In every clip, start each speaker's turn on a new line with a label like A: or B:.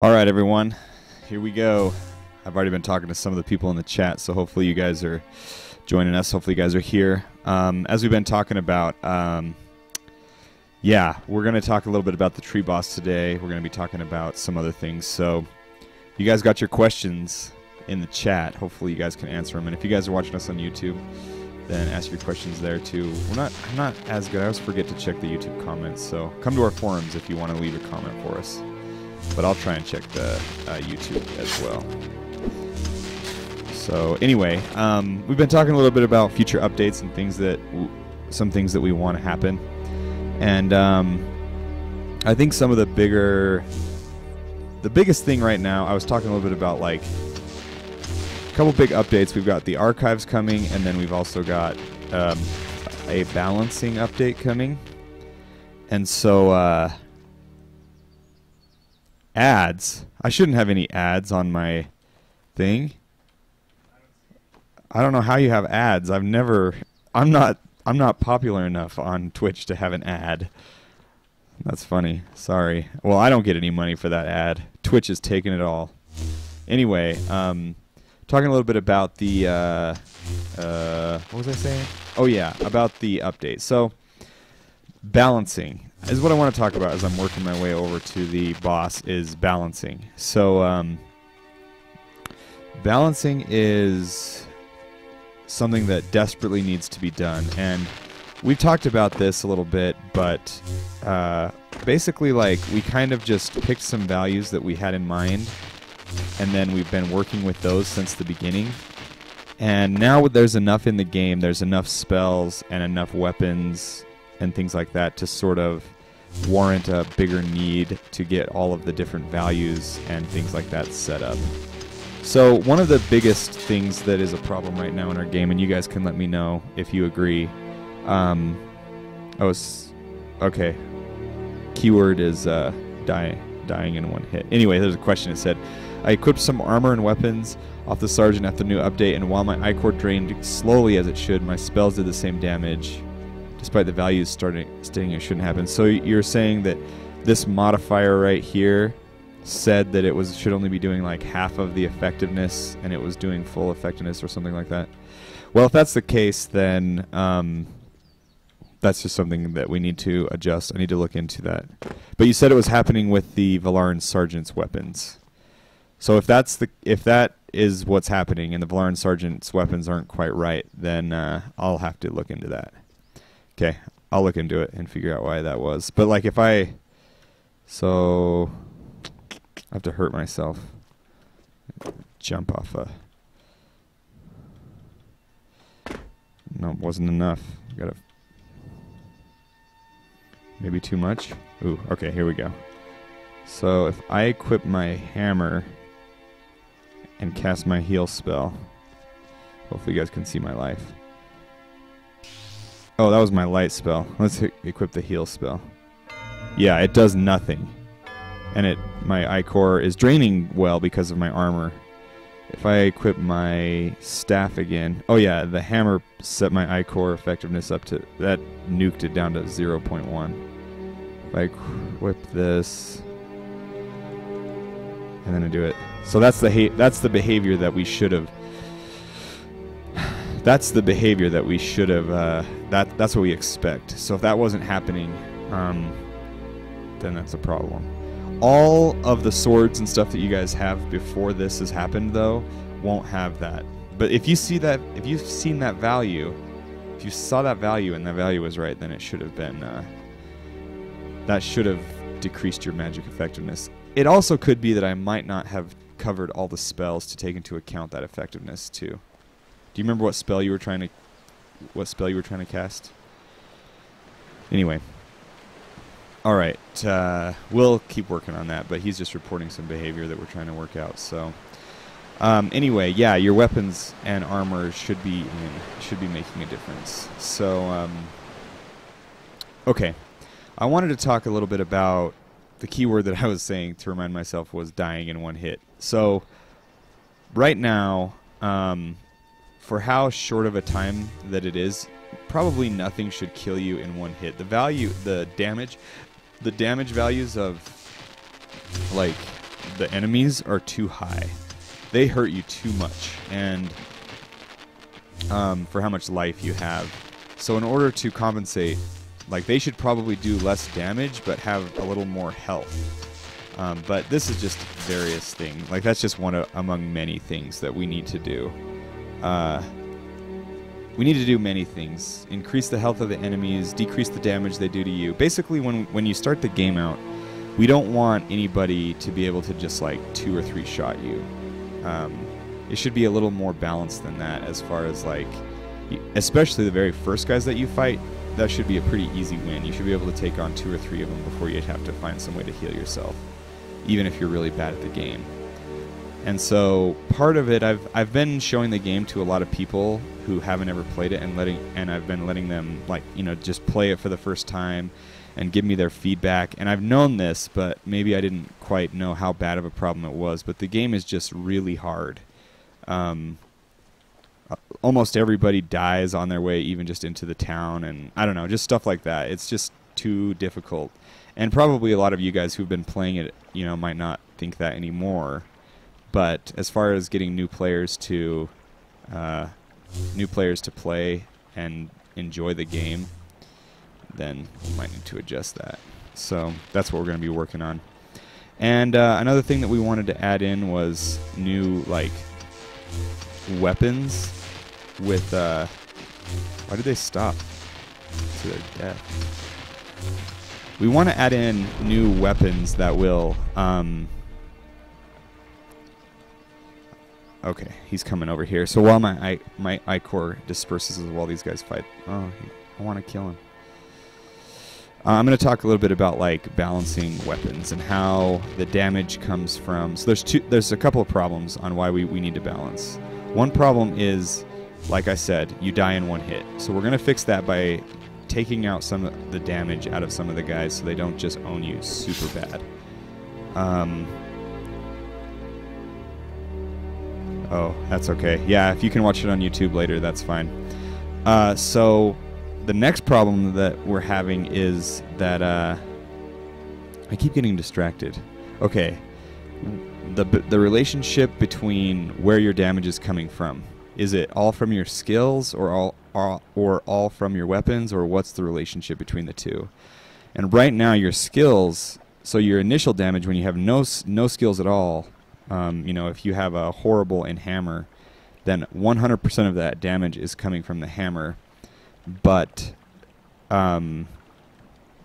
A: All right, everyone, here we go. I've already been talking to some of the people in the chat, so hopefully you guys are joining us. Hopefully you guys are here. As we've been talking about, yeah, we're going to talk a little bit about the tree boss today. We're going to be talking about some other things. So you guys got your questions in the chat. Hopefully you guys can answer them. And if you guys are watching us on YouTube, then ask your questions there too. I'm not as good. I always forget to check the YouTube comments. So come to our forums if you want to leave a comment for us. But I'll try and check the YouTube as well. So anyway, we've been talking a little bit about future updates and things that some things that we want to happen, and I think some of the biggest thing right now. I was talking a little bit about like a couple big updates. We've got the archives coming, and then we've also got a balancing update coming, and so. Ads. I shouldn't have any ads on my thing. I don't know how you have ads. I'm not popular enough on Twitch to have an ad. That's funny. Sorry. Well, I don't get any money for that ad. Twitch is taking it all. Anyway, talking a little bit about the what was I saying? Oh yeah, about the update. So balancing is what I want to talk about as I'm working my way over to the boss, is balancing. So balancing is something that desperately needs to be done, and we've talked about this a little bit, but basically like we kind of just picked some values that we had in mind, and then we've been working with those since the beginning. And now there's enough in the game, there's enough spells and enough weapons and things like that to sort of warrant a bigger need to get all of the different values and things like that set up. So one of the biggest things that is a problem right now in our game, and you guys can let me know if you agree. Okay. Keyword is dying in one hit. Anyway, there's a question. It said, I equipped some armor and weapons off the sergeant after the new update, and while my ichor drained slowly as it should, my spells did the same damage, despite the values stating it shouldn't happen. So you're saying that this modifier right here said that it should only be doing like half of the effectiveness, and it was doing full effectiveness or something like that? Well, if that's the case, then that's just something that we need to adjust. I need to look into that. But you said it was happening with the Valaran Sergeant's weapons. So if that is what's happening and the Valaran Sergeant's weapons aren't quite right, then I'll have to look into that. Okay, I'll look into it and figure out why that was. But like if I have to hurt myself. Jump off no, it wasn't enough. Maybe too much? Ooh, okay, here we go. So if I equip my hammer and cast my heal spell, hopefully you guys can see my life. Oh, that was my light spell. Let's equip the heal spell. Yeah, it does nothing. And my ichor is draining well because of my armor. If I equip my staff again... Oh yeah, the hammer set my ichor effectiveness up to... That nuked it down to 0.1. If I equip this... And then I do it. So that's the behavior that we should have... That's the behavior that we should have... That's what we expect. So if that wasn't happening, then that's a problem. All of the swords and stuff that you guys have before this has happened, though, won't have that. But if you see that, if you've seen that value, if you saw that value and that value was right, then it should have been... that should have decreased your magic effectiveness. It also could be that I might not have covered all the spells to take into account that effectiveness too. Do you remember what spell you were trying to cast? Anyway. Alright, we'll keep working on that, but he's just reporting some behavior that we're trying to work out. So anyway, yeah, your weapons and armor should be making a difference. So okay. I wanted to talk a little bit about the keyword that I was saying to remind myself was dying in one hit. So right now, for how short of a time that it is, probably nothing should kill you in one hit. The damage values of like the enemies are too high. They hurt you too much, and for how much life you have. So in order to compensate, like, they should probably do less damage but have a little more health. But this is just various things. Like, that's just one among many things that we need to do. We need to do many things. Increase the health of the enemies, decrease the damage they do to you. Basically, when you start the game out, we don't want anybody to be able to just, like, 2 or 3 shot you. It should be a little more balanced than that, as far as, like, especially the very first guys that you fight. That should be a pretty easy win. You should be able to take on 2 or 3 of them before you have to find some way to heal yourself, even if you're really bad at the game. And so part of it, I've been showing the game to a lot of people who haven't ever played it, and I've been letting them, like, you know, just play it for the first time and give me their feedback. And I've known this, but maybe I didn't quite know how bad of a problem it was. But the game is just really hard. Almost everybody dies on their way even just into the town, and I don't know, just stuff like that. It's just too difficult. And probably a lot of you guys who've been playing it, you know, might not think that anymore. But as far as getting new players to play and enjoy the game, then you might need to adjust that. So that's what we're going to be working on. And another thing that we wanted to add in was new, like, weapons with why did they stop to their death? We want to add in new weapons that will okay, he's coming over here. So while my I-Core disperses while these guys fight. Oh, I want to kill him. I'm going to talk a little bit about, like, balancing weapons and how the damage comes from. So there's a couple of problems on why we need to balance. One problem is, like I said, you die in one hit. So we're going to fix that by taking out some of the damage out of some of the guys so they don't just own you super bad. Oh, that's okay. Yeah, if you can watch it on YouTube later, that's fine. So the next problem that we're having is that I keep getting distracted. Okay, the relationship between where your damage is coming from. Is it all from your skills, or all from your weapons, or what's the relationship between the two? And right now, your skills. So your initial damage, when you have no skills at all. You know, if you have a horrible in hammer, then 100% of that damage is coming from the hammer. But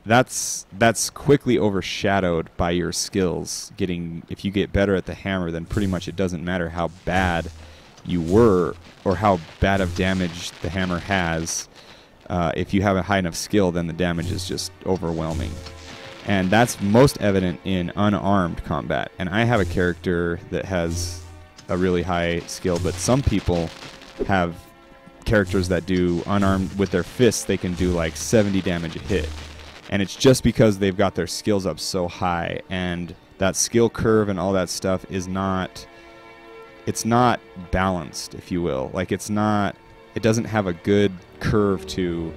A: that's quickly overshadowed by your skills. If you get better at the hammer, then pretty much it doesn't matter how bad you were or how bad of damage the hammer has. If you have a high enough skill, then the damage is just overwhelming. And that's most evident in unarmed combat. And I have a character that has a really high skill, but some people have characters that do unarmed with their fists. They can do like 70 damage a hit. And it's just because they've got their skills up so high, and that skill curve and all that stuff is not, it's not balanced, if you will. Like, it doesn't have a good curve to,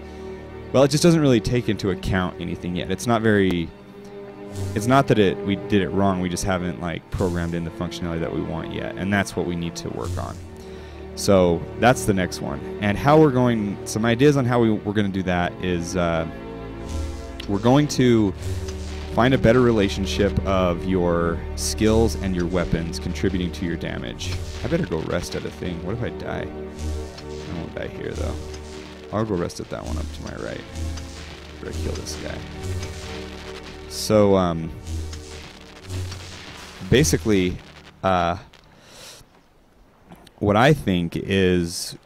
A: well, it just doesn't really take into account anything yet. It's not that we did it wrong, we just haven't, like, programmed in the functionality that we want yet, and that's what we need to work on. So that's the next one. And how we're going, some ideas on how we're going to do that is we're going to find a better relationship of your skills and your weapons contributing to your damage. I better go rest at a thing. What if I die? I won't die here, though. I'll go rest at that one up to my right. Better kill this guy. So, basically, what I think is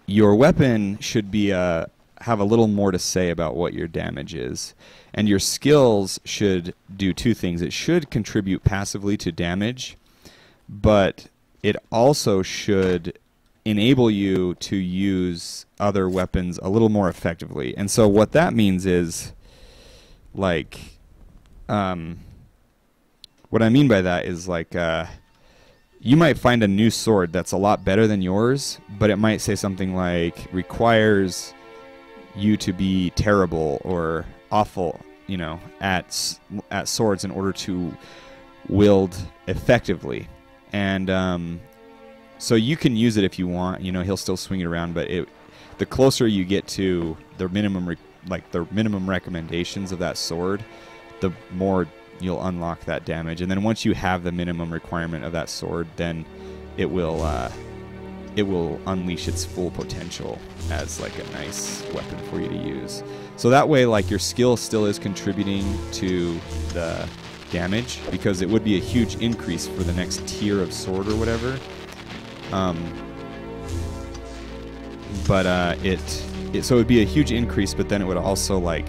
A: your weapon should be have a little more to say about what your damage is. And your skills should do two things. It should contribute passively to damage, but it also should enable you to use other weapons a little more effectively. And so what that means is, like, what I mean by that is, like, you might find a new sword that's a lot better than yours, but it might say something like, requires you to be terrible or awful, you know, at swords in order to wield effectively. And so you can use it if you want. You know, he'll still swing it around, but the closer you get to the minimum the minimum recommendations of that sword, the more you'll unlock that damage. And then once you have the minimum requirement of that sword, then it will unleash its full potential as like a nice weapon for you to use. So that way, like, your skill still is contributing to the damage, because it would be a huge increase for the next tier of sword or whatever. So it would be a huge increase, but then it would also, like,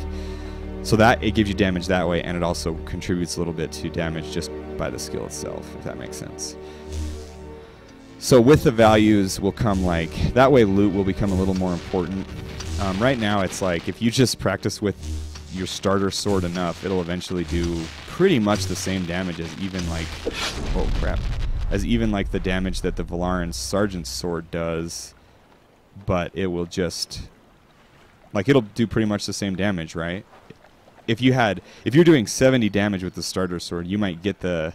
A: so that it gives you damage that way, and it also contributes a little bit to damage just by the skill itself, if that makes sense. So with the values will come, like, that way loot will become a little more important. Right now it's like, if you just practice with your starter sword enough, it'll eventually do pretty much the same damage as even, like, oh crap, as even like the damage that the Valaran Sergeant's sword does, but it will just, like, it'll do pretty much the same damage, right? If you're doing 70 damage with the starter sword, you might get the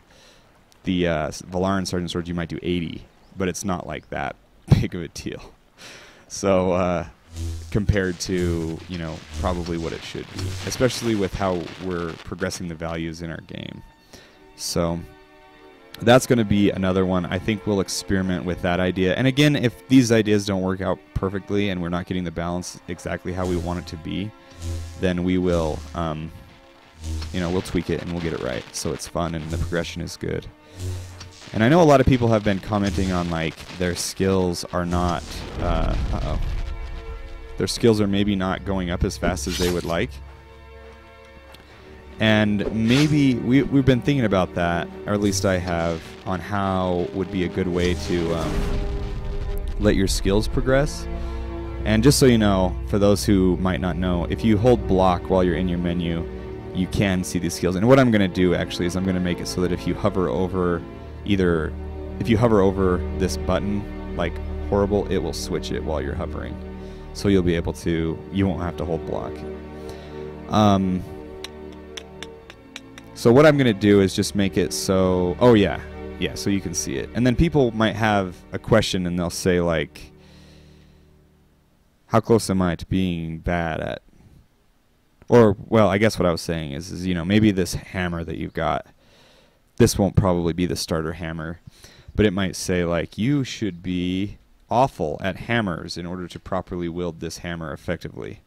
A: Valaran Sergeant sword, you might do 80, but it's not like that big of a deal. So compared to, you know, probably what it should be, especially with how we're progressing the values in our game. So that's going to be another one. I think we'll experiment with that idea. And again, if these ideas don't work out perfectly and we're not getting the balance exactly how we want it to be, then we will, you know, we'll tweak it and we'll get it right so it's fun and the progression is good. And I know a lot of people have been commenting on, like, their skills are not, their skills are maybe not going up as fast as they would like. And maybe we've been thinking about that, or at least I have, on how would be a good way to let your skills progress. And just so you know, for those who might not know, if you hold block while you're in your menu, you can see these skills. And what I'm going to do actually is I'm going to make it so that if you hover over this button, like horrible, it will switch it while you're hovering. So you'll be able to, you won't have to hold block. So what I'm going to do is just make it so, oh yeah, so you can see it. And then people might have a question and they'll say, like, how close am I to being bad at, or, well, I guess what I was saying is, you know, maybe this hammer that you've got, this won't probably be the starter hammer, but it might say, like, you should be awful at hammers in order to properly wield this hammer effectively.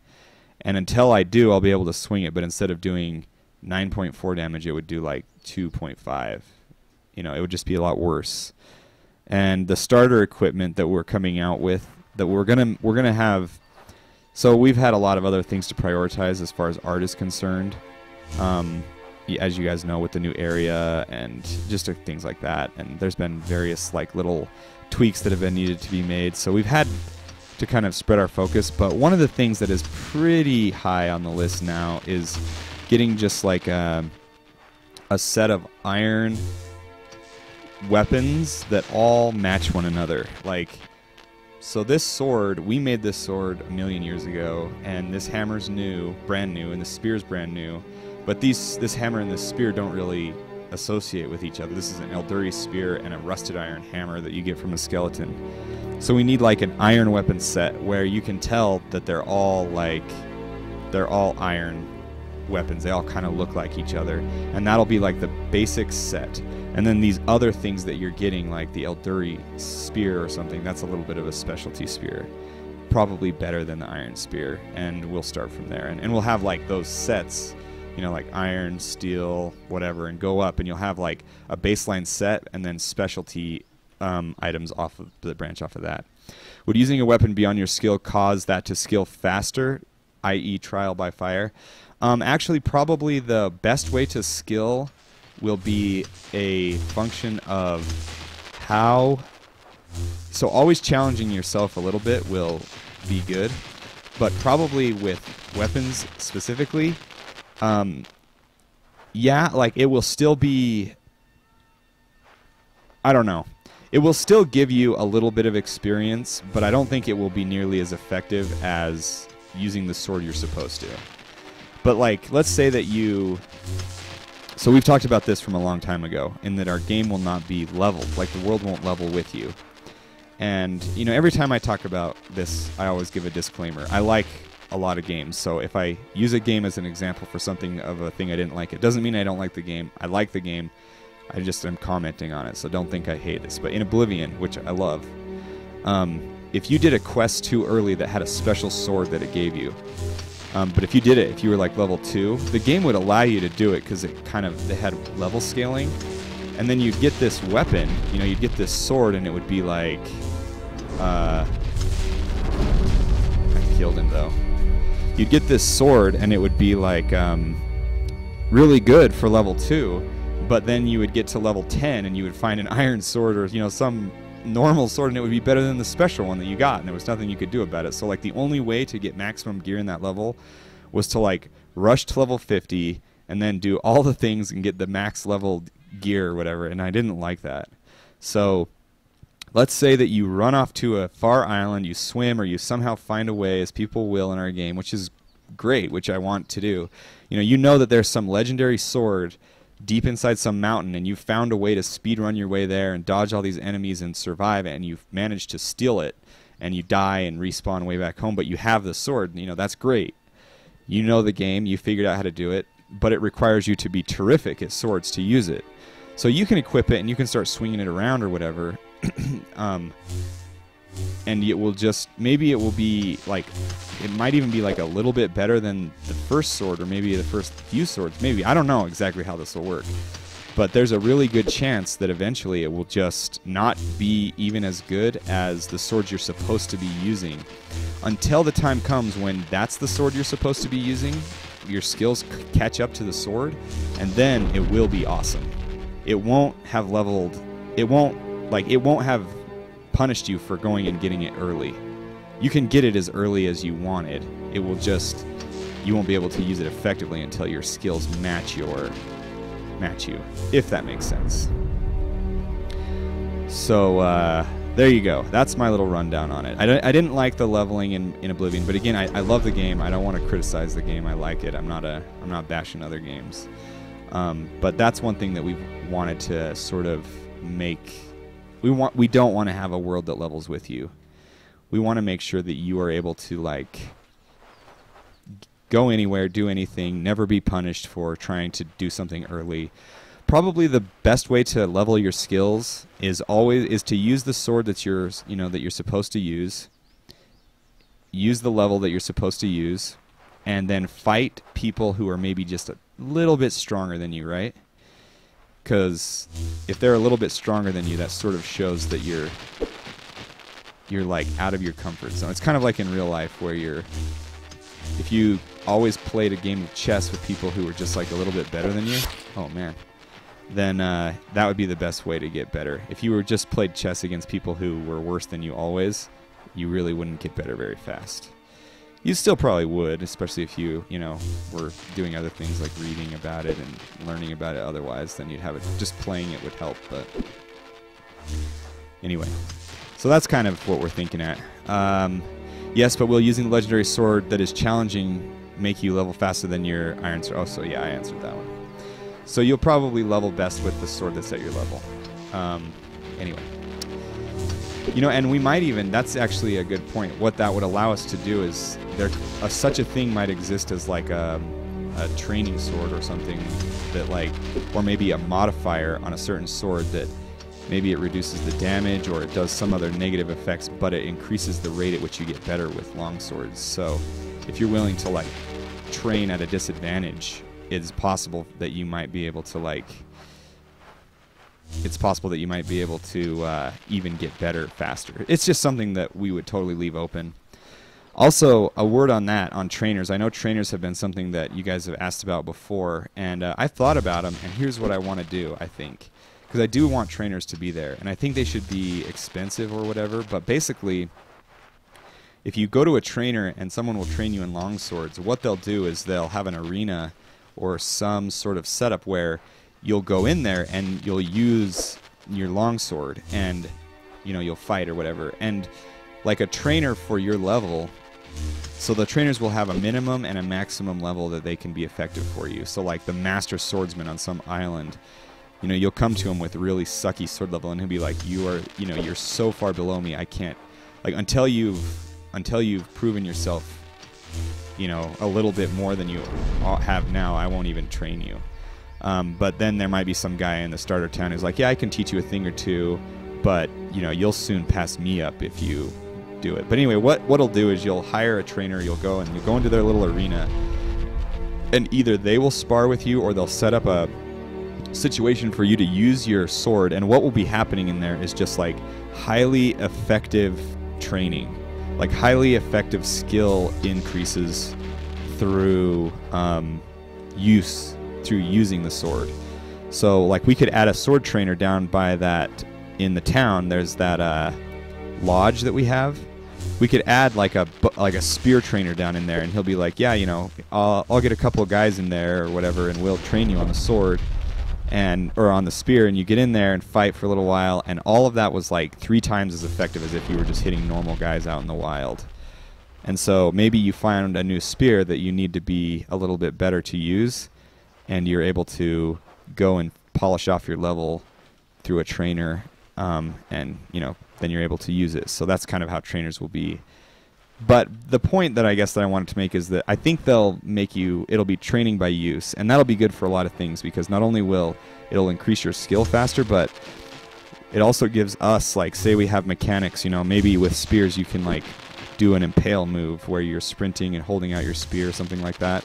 A: And until I do, I'll be able to swing it, but instead of doing 9.4 damage, it would do like 2.5. You know, it would just be a lot worse. And the starter equipment that we're coming out with, that we're gonna have, so we've had a lot of other things to prioritize as far as art is concerned. As you guys know, with the new area and just things like that. And there's been various, like, little tweaks that have been needed to be made. So we've had to kind of spread our focus. But one of the things that is pretty high on the list now is getting just like a set of iron weapons that all match one another. Like, so this sword, we made this sword a million years ago, and this hammer's new, brand new, and the spear's brand new. But this hammer and this spear don't really associate with each other. This is an Elduri spear and a rusted iron hammer that you get from a skeleton. So we need, like, an iron weapon set where you can tell that they're all iron weapons. They all kind of look like each other, and that'll be like the basic set. And then these other things that you're getting, like the Elduri spear or something, that's a little bit of a specialty spear, probably better than the iron spear, and we'll start from there. And we'll have, like, those sets, you know, like iron, steel, whatever, and go up, and you'll have like a baseline set and then specialty items off of the branch off of that. Would using a weapon beyond your skill cause that to skill faster, i.e. trial by fire? Actually, probably the best way to skill will be a function of how, so always challenging yourself a little bit will be good, but probably with weapons specifically, yeah, like, it will still be, I don't know, it will still give you a little bit of experience, but I don't think it will be nearly as effective as using the sword you're supposed to. But, like, let's say that you So we've talked about this from a long time ago, in that our game will not be leveled, like the world won't level with you. And, you know, every time I talk about this, I always give a disclaimer. I like a lot of games, so if I use a game as an example for something of a thing I didn't like, it doesn't mean I don't like the game. I like the game. I just am commenting on it, so don't think I hate this. But in Oblivion, which I love, if you did a quest too early that had a special sword that it gave you, but if you did it, if you were like level 2, the game would allow you to do it because it had level scaling. And then you'd get this weapon, you know, you'd get this sword, and it would be like, I killed him though. You'd get this sword, and it would be like really good for level 2, but then you would get to level 10, and you would find an iron sword or, you know, some normal sword, and it would be better than the special one that you got, and there was nothing you could do about it. So like the only way to get maximum gear in that level was to like rush to level 50 and then do all the things and get the max level gear or whatever, and I didn't like that. So let's say that you run off to a far island, you swim, or you somehow find a way, as people will in our game, which is great, which I want to do. You know that there's some legendary sword deep inside some mountain, and you found a way to speed run your way there and dodge all these enemies and survive it, and you've managed to steal it, and you die and respawn way back home, but you have the sword. You know, that's great. You know the game, you figured out how to do it, but it requires you to be terrific at swords to use it. So you can equip it and you can start swinging it around or whatever, and it will just, maybe it will be like, it might even be like a little bit better than the first sword, or maybe the first few swords. Maybe, I don't know exactly how this will work, but there's a really good chance that eventually it will just not be even as good as the sword you're supposed to be using, until the time comes when that's the sword you're supposed to be using, your skills catch up to the sword, and then it will be awesome. It won't have leveled, it won't have punished you for going and getting it early. You can get it as early as you wanted. It will just, you won't be able to use it effectively until your skills match you, if that makes sense. So there you go. That's my little rundown on it. I didn't like the leveling in Oblivion, but again, I love the game. I don't want to criticize the game. I like it. I'm not bashing other games. But that's one thing that we've wanted to sort of make. We don't want to have a world that levels with you. We want to make sure that you are able to like go anywhere, do anything, never be punished for trying to do something early. Probably the best way to level your skills is to use the sword that's yours, that you're supposed to use. Use the level that you're supposed to use, and then fight people who are maybe just a little bit stronger than you, right? Because if they're a little bit stronger than you, that sort of shows that you're like out of your comfort zone. It's kind of like in real life where if you always played a game of chess with people who were just like a little bit better than you, oh man, then that would be the best way to get better. If you were just played chess against people who were worse than you always, you really wouldn't get better very fast. You still probably would, especially if you were doing other things like reading about it and learning about it otherwise, then you'd have it, just playing it would help, but anyway. So that's kind of what we're thinking at. Yes, but will using the legendary sword that is challenging make you level faster than your iron sword? Oh, so yeah, I answered that one. So you'll probably level best with the sword that's at your level. Anyway. And we might even, that's actually a good point. What that would allow us to do is, such a thing might exist as like a training sword or something that or maybe a modifier on a certain sword that maybe it reduces the damage or it does some other negative effects, but it increases the rate at which you get better with long swords. So if you're willing to train at a disadvantage, it's possible that you might be able to even get better faster. It's just something that we would totally leave open. Also, a word on that, on trainers. I know trainers have been something that you guys have asked about before, and I've thought about them, and here's what I want to do, I think. Because I do want trainers to be there, and I think they should be expensive or whatever, but basically, if you go to a trainer and someone will train you in long swords, what they'll do is they'll have an arena or some sort of setup where you'll go in there and you'll use your longsword and you'll fight or whatever, and like a trainer for your level So the trainers will have a minimum and a maximum level that they can be effective for you. So like the master swordsman on some island, you know, you'll come to him with a really sucky sword level, and he'll be like, you're so far below me, I can't, like, until you've proven yourself, you know, a little bit more than you have now, I won't even train you. But then there might be some guy in the starter town who's like, yeah, I can teach you a thing or two, but, you know, you'll soon pass me up if you do it. But anyway, what it'll do is you'll hire a trainer, you'll go into their little arena, and either they will spar with you or they'll set up a situation for you to use your sword, and what will be happening in there is just like highly effective training, like highly effective skill increases through using the sword. So like we could add a sword trainer down by that in the town. There's that lodge that we have. We could add like a spear trainer down in there, and he'll be like, yeah, you know, I'll get a couple of guys in there or whatever, and we'll train you on the sword or on the spear, and you get in there and fight for a little while, and all of that was like 3 times as effective as if you were just hitting normal guys out in the wild. And so maybe you find a new spear that you need to be a little bit better to use, and you're able to go and polish off your level through a trainer, and you know, then you're able to use it. So that's kind of how trainers will be. But the point that I guess that I wanted to make is that I think it'll be training by use, and that'll be good for a lot of things, because not only it'll increase your skill faster, but it also gives us, like, say we have mechanics, you know, maybe with spears you can like do an impale move where you're sprinting and holding out your spear or something like that.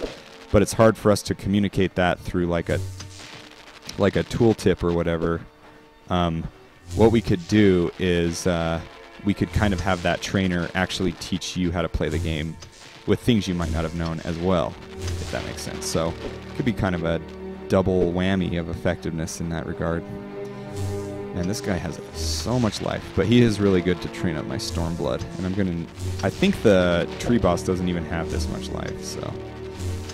A: But it's hard for us to communicate that through like a tooltip or whatever. What we could do is we could kind of have that trainer actually teach you how to play the game with things you might not have known as well, if that makes sense. So it could be kind of a double whammy of effectiveness in that regard. And this guy has so much life, but he is really good to train up my Stormblood. And I think the tree boss doesn't even have this much life, so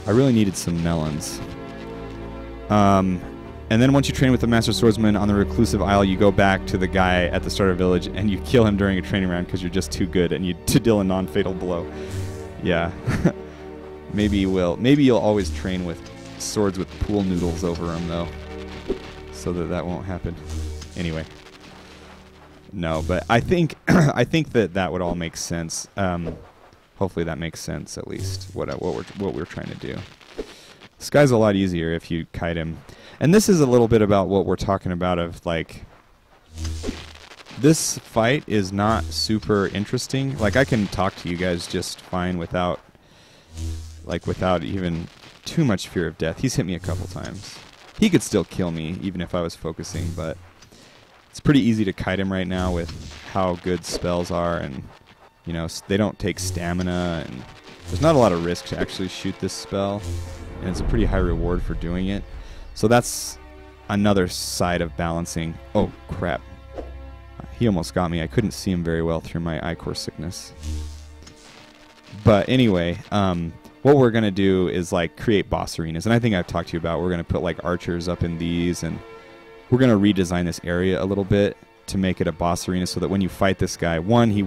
A: I really needed some melons. And then once you train with the Master Swordsman on the Reclusive Isle, you go back to the guy at the starter village and you kill him during a training round because you're just too good and to deal a non-fatal blow. Yeah. Maybe you'll always train with swords with pool noodles over them, though, so that won't happen. Anyway. No, but I think that would all make sense. Hopefully that makes sense, at least, what we're trying to do. This guy's a lot easier if you kite him. And this is a little bit about what we're talking about of, like, this fight is not super interesting. Like, I can talk to you guys just fine without even too much fear of death. He's hit me a couple times. He could still kill me even if I was focusing, but it's pretty easy to kite him right now with how good spells are, and, you know, they don't take stamina, and there's not a lot of risk to actually shoot this spell, and it's a pretty high reward for doing it. So that's another side of balancing. Oh, crap. He almost got me. I couldn't see him very well through my ichor sickness. But anyway, what we're going to do is like create boss arenas. And I think I've talked to you about, we're going to put like archers up in these, and we're going to redesign this area a little bit to make it a boss arena so that when you fight this guy, one, he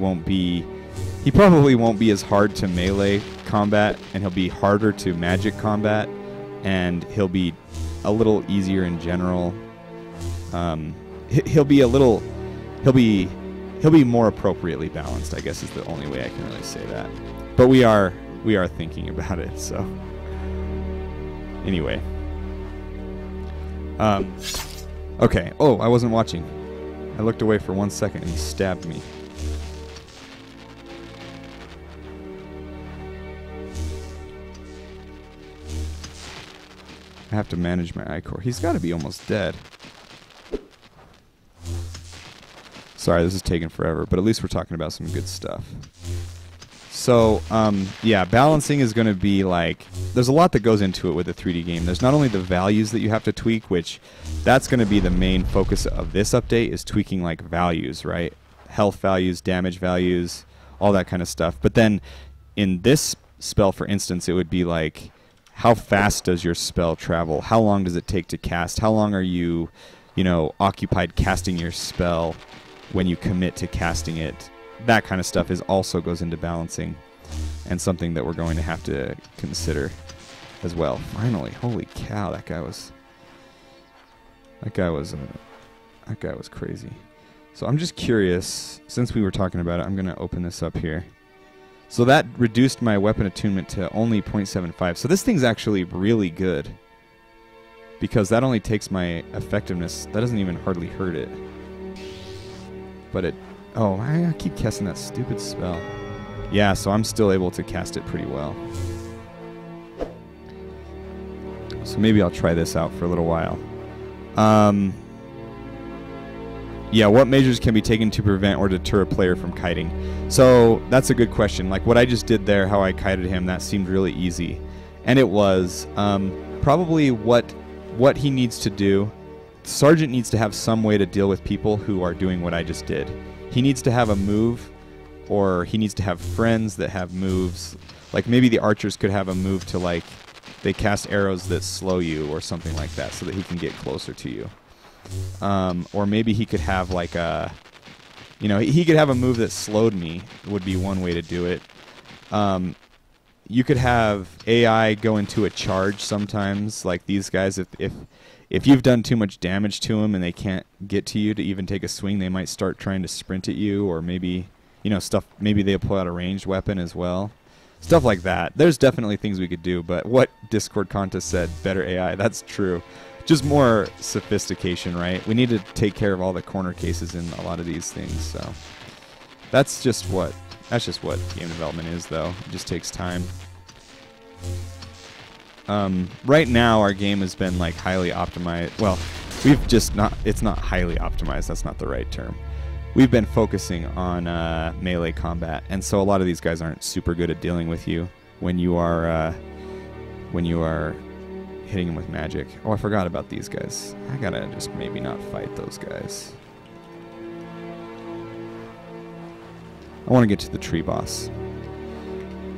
A: probably won't be as hard to melee combat, and he'll be harder to magic combat, and he'll be a little easier in general. He'll be more appropriately balanced, I guess is the only way I can really say that. But we are thinking about it, so anyway. Okay. Oh, I wasn't watching. I looked away for 1 second and he stabbed me. I have to manage my ichor. He's got to be almost dead. Sorry, this is taking forever, but at least we're talking about some good stuff. So, yeah, balancing is going to be like, there's a lot that goes into it with a 3D game. There's not only the values that you have to tweak, which that's going to be the main focus of this update, is tweaking like values, right? Health values, damage values, all that kind of stuff. But then in this spell, for instance, it would be like, how fast does your spell travel? How long does it take to cast? How long are you, occupied casting your spell when you commit to casting it? That kind of stuff also goes into balancing. and something that we're going to have to consider as well. Finally, holy cow, that guy was crazy. So I'm just curious, since we were talking about it, I'm going to open this up here. So that reduced my weapon attunement to only 0.75. So this thing's actually really good, because that only takes my effectiveness. That doesn't even hardly hurt it. But it... Oh, I keep casting that stupid spell. Yeah, so I'm still able to cast it pretty well. So maybe I'll try this out for a little while. Yeah, what measures can be taken to prevent or deter a player from kiting? So that's a good question. Like what I just did there, how I kited him, that seemed really easy. And it was. Probably what he needs to do, Sergeant needs to have some way to deal with people who are doing what I just did. He needs to have a move, or he needs to have friends that have moves. Like maybe the archers could have a move to, like, they cast arrows that slow you or something like that so that he can get closer to you. Or maybe he could have like a, you know, he could have a move that slowed me, would be one way to do it. You could have AI go into a charge sometimes, like these guys. If you've done too much damage to them and they can't get to you to even take a swing, they might start trying to sprint at you, or maybe, you know, stuff. Maybe they pull out a ranged weapon as well, stuff like that. There's definitely things we could do, but what Discord Contest said, better AI. That's true. Just more sophistication, right? We need to take care of all the corner cases in a lot of these things. So that's just what game development is, though. It just takes time. Right now, our game has been like highly optimized. Well, we've just not. It's not highly optimized. That's not the right term. We've been focusing on melee combat, and so a lot of these guys aren't super good at dealing with you when you are hitting them with magic. Oh, I forgot about these guys. I gotta just maybe not fight those guys. I want to get to the tree boss.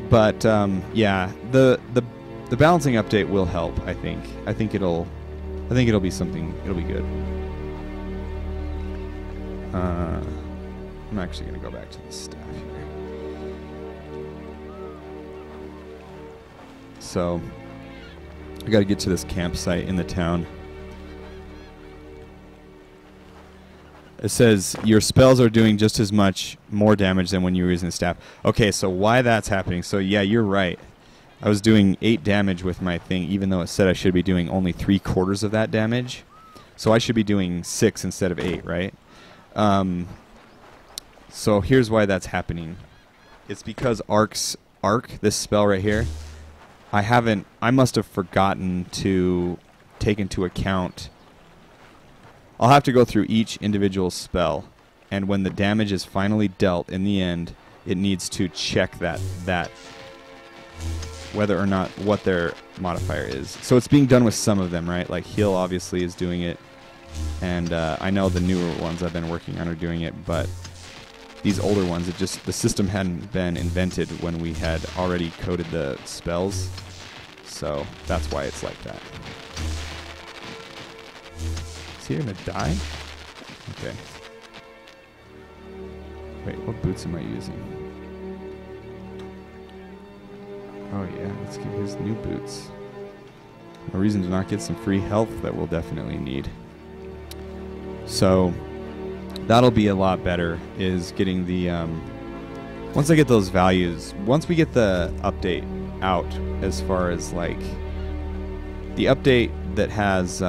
A: But yeah, the balancing update will help. I think it'll be something. It'll be good. I'm actually gonna go back to the staff here. So I got to get to this campsite in the town. It says your spells are doing just as much more damage than when you were using the staff. Okay, so why that's happening? So yeah, you're right. I was doing 8 damage with my thing, even though it said I should be doing only 3/4 of that damage. So I should be doing 6 instead of 8, right? So here's why that's happening. It's because Arc, this spell right here, I must have forgotten to take into account. I'll have to go through each individual spell, and when the damage is finally dealt in the end, it needs to check that whether or not what their modifier is. So it's being done with some of them, right? Like heal obviously is doing it, and I know the newer ones I've been working on are doing it, but these older ones, the system hadn't been invented when we had already coded the spells. So that's why it's like that. Is he gonna die? Okay. Wait, what boots am I using? Oh yeah, let's get his new boots. No reason to not get some free health that we'll definitely need. So that'll be a lot better, is getting the once I get those values, once we get the update out, as far as like the update that has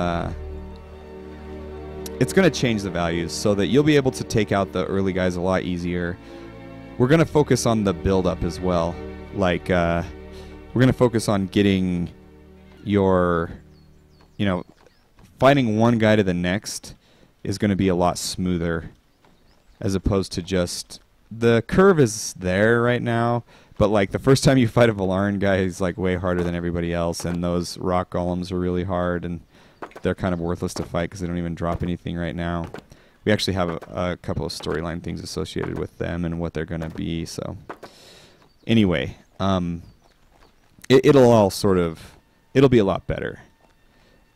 A: it's going to change the values so that you'll be able to take out the early guys a lot easier. We're going to focus on the build up as well. Like we're going to focus on getting your, you know, fighting one guy to the next is going to be a lot smoother, as opposed to just the curve is there right now, but like the first time you fight a Valaran guy is like way harder than everybody else, and those rock golems are really hard, and they're kind of worthless to fight because they don't even drop anything right now. We actually have a couple of storyline things associated with them and what they're going to be. So anyway, it'll all sort of, it'll be a lot better.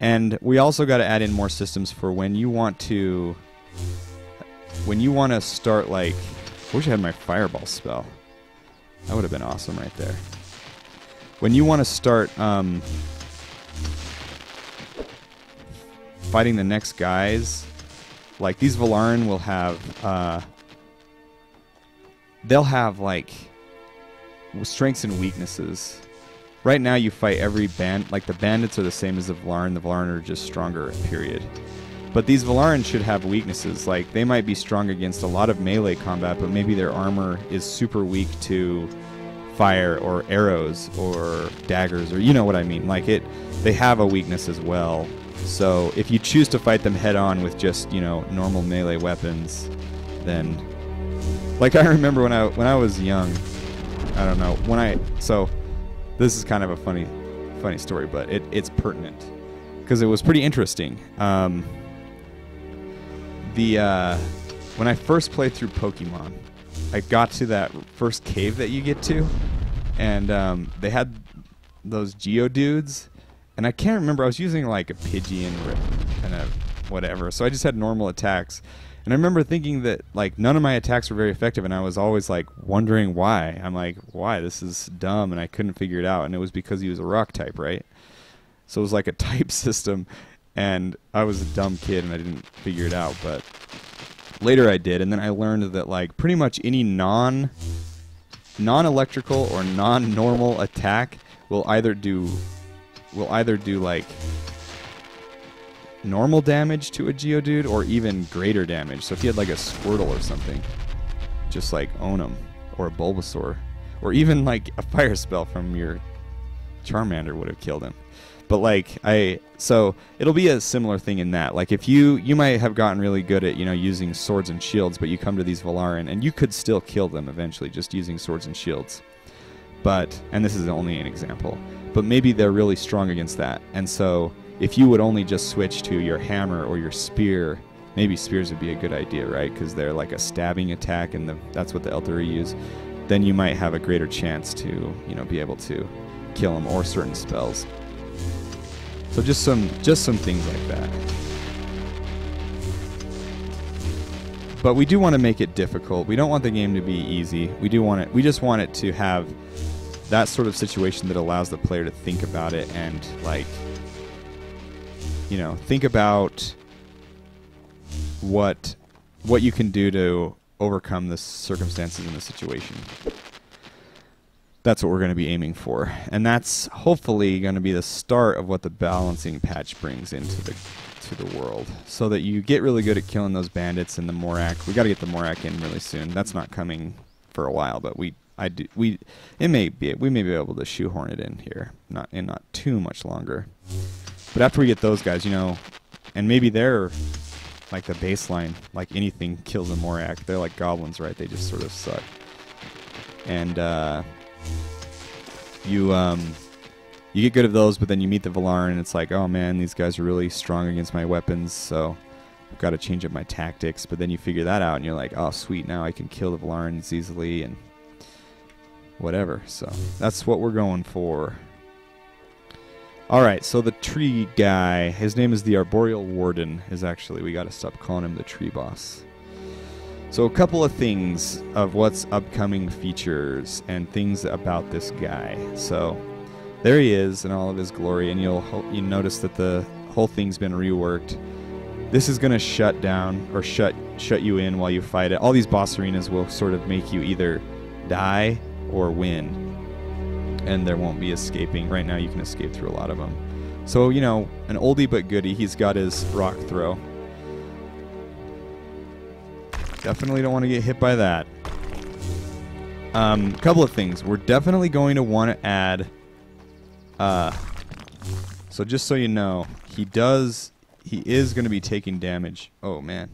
A: And we also got to add in more systems for when you want to start, like, I wish I had my fireball spell. That would have been awesome right there. When you want to start fighting the next guys, like these Valarin will have, they'll have like strengths and weaknesses. Right now you fight every band, like the bandits are the same as the Valarin are just stronger, period. But these Valarin should have weaknesses, like they might be strong against a lot of melee combat, but maybe their armor is super weak to fire or arrows or daggers, or you know what I mean. Like they have a weakness as well. So if you choose to fight them head on with just, you know, normal melee weapons, then, like I remember when I was young, I don't know, so this is kind of a funny story, but it's pertinent because it was pretty interesting. When I first played through Pokemon, I got to that first cave that you get to, and they had those Geodudes, and I can't remember, I was using like a Pidgeon or kind of whatever, so I just had normal attacks. And I remember thinking that like none of my attacks were very effective, and I was always like wondering why. I'm like, why? This is dumb, and I couldn't figure it out, and it was because he was a rock type, right? So it was like a type system, and I was a dumb kid and I didn't figure it out, but later I did, and then I learned that like pretty much any non-electrical or non-normal attack will either do like normal damage to a Geodude or even greater damage. So if you had like a Squirtle or something, just like own him, or a Bulbasaur, or even like a fire spell from your Charmander would have killed him. But like so it'll be a similar thing in that. Like if you might have gotten really good at, you know, using swords and shields, but you come to these Valarin and you could still kill them eventually just using swords and shields. But, and this is only an example, but maybe they're really strong against that. And so if you would only just switch to your hammer or your spear, maybe spears would be a good idea, right? Because they're like a stabbing attack, and that's what the Eltari use. Then you might have a greater chance to, you know, be able to kill them, or certain spells. So just some things like that. But we do want to make it difficult. We don't want the game to be easy. We just want it to have that sort of situation that allows the player to think about it and, like, you know, think about what you can do to overcome the circumstances in the situation. That's what we're going to be aiming for, and that's hopefully going to be the start of what the balancing patch brings into the world, so that you get really good at killing those bandits and the Morak. We got to get the Morak in really soon. That's not coming for a while, but we may be able to shoehorn it in here, not too much longer. But after we get those guys, you know, and maybe they're like the baseline, like anything kills a Morak. They're like goblins, right? They just sort of suck. And you get good at those, but then you meet the Valarin, and it's like, oh man, these guys are really strong against my weapons, so I've got to change up my tactics. But then you figure that out, and you're like, oh sweet, now I can kill the Valarins easily, and whatever. So that's what we're going for. Alright, so the tree guy, his name is the Arboreal Warden, we got to stop calling him the tree boss. So a couple of things of what's upcoming features and things about this guy. So there he is in all of his glory, and you notice that the whole thing's been reworked. This is going to shut down or shut you in while you fight it. All these boss arenas will sort of make you either die or win, and there won't be escaping. Right now you can escape through a lot of them. So, you know, an oldie but goodie. He's got his rock throw. Definitely don't want to get hit by that. Couple of things. We're definitely going to want to add... so just so you know, he is going to be taking damage. Oh, man.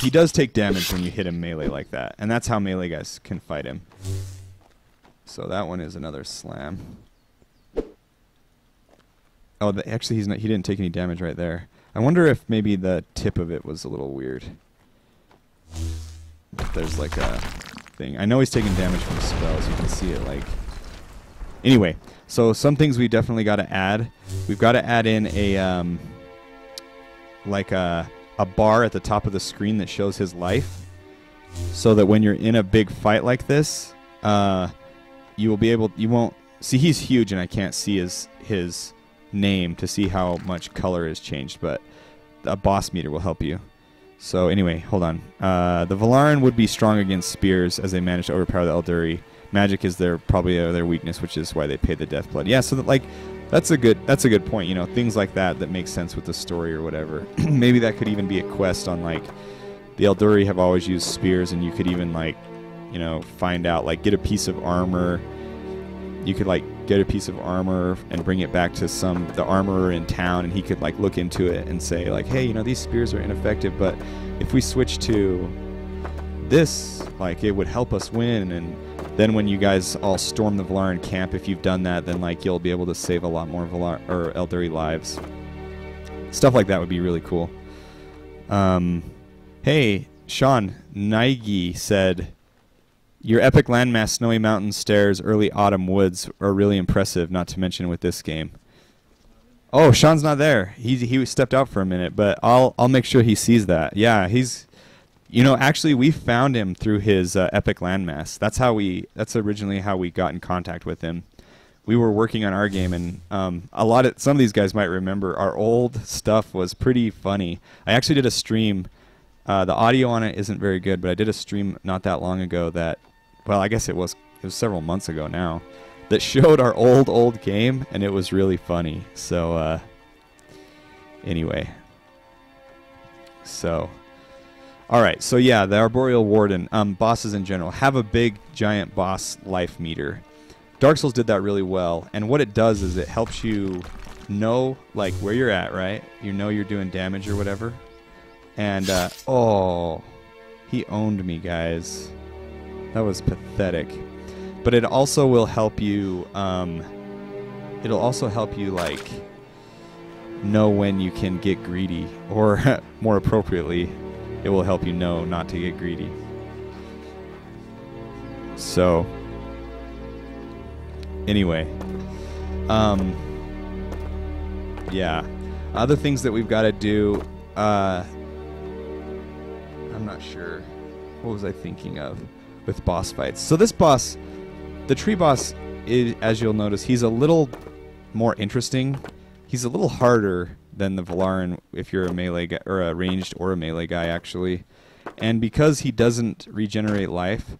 A: He does take damage when you hit him melee like that. And that's how melee guys can fight him. So that one is another slam. Oh, actually, he didn't take any damage right there. I wonder if maybe the tip of it was a little weird. If there's like a thing. I know he's taking damage from spells. You can see it like... Anyway, so some things we definitely got to add. We've got to add in a like a bar at the top of the screen that shows his life. so that when you're in a big fight like this, you will be able. You won't see he's huge, and I can't see his name to see how much color has changed, but a boss meter will help you. So anyway, hold on. The Valaran would be strong against spears as they manage to overpower the Eldari. Magic is probably their weakness, which is why they pay the death blood. Yeah, so that, like that's a good point. You know, things like that make sense with the story or whatever. Maybe that could even be a quest on like the Eldari have always used spears, and you could even like, you know, find out like get a piece of armor. You could like get a piece of armor and bring it back to the armorer in town, and he could like look into it and say like, hey, you know, these spears are ineffective, but if we switch to this, like it would help us win. And then when you guys all storm the Valaran camp, if you've done that, then like you'll be able to save a lot more Eldari lives. Stuff like that would be really cool. Hey, Sean Naigi said, your epic landmass, snowy mountain stairs, early autumn woods are really impressive, not to mention with this game. Oh, Sean's not there. He stepped out for a minute, but I'll make sure he sees that. Yeah, he's, you know, actually we found him through his epic landmass. That's originally how we got in contact with him. We were working on our game, and some of these guys might remember our old stuff was pretty funny. I actually did a stream. The audio on it isn't very good, but I did a stream not that long ago that, well, I guess it was several months ago now, that showed our old game, and it was really funny. So anyway, so all right, so yeah, the Arboreal Warden, bosses in general have a big giant boss life meter. Dark Souls did that really well, and what it does is it helps you know like where you're at, right? You know you're doing damage or whatever. And oh, he owned me, guys. That was pathetic. But it also will help you. It'll also help you like know when you can get greedy, or more appropriately, it will help you know not to get greedy. So anyway, yeah. Other things that we've got to do. I'm not sure. What was I thinking of with boss fights? So this boss, the tree boss, as you'll notice, he's a little more interesting. He's a little harder than the Valaran if you're a melee guy, or a ranged or a melee guy actually. And because he doesn't regenerate life,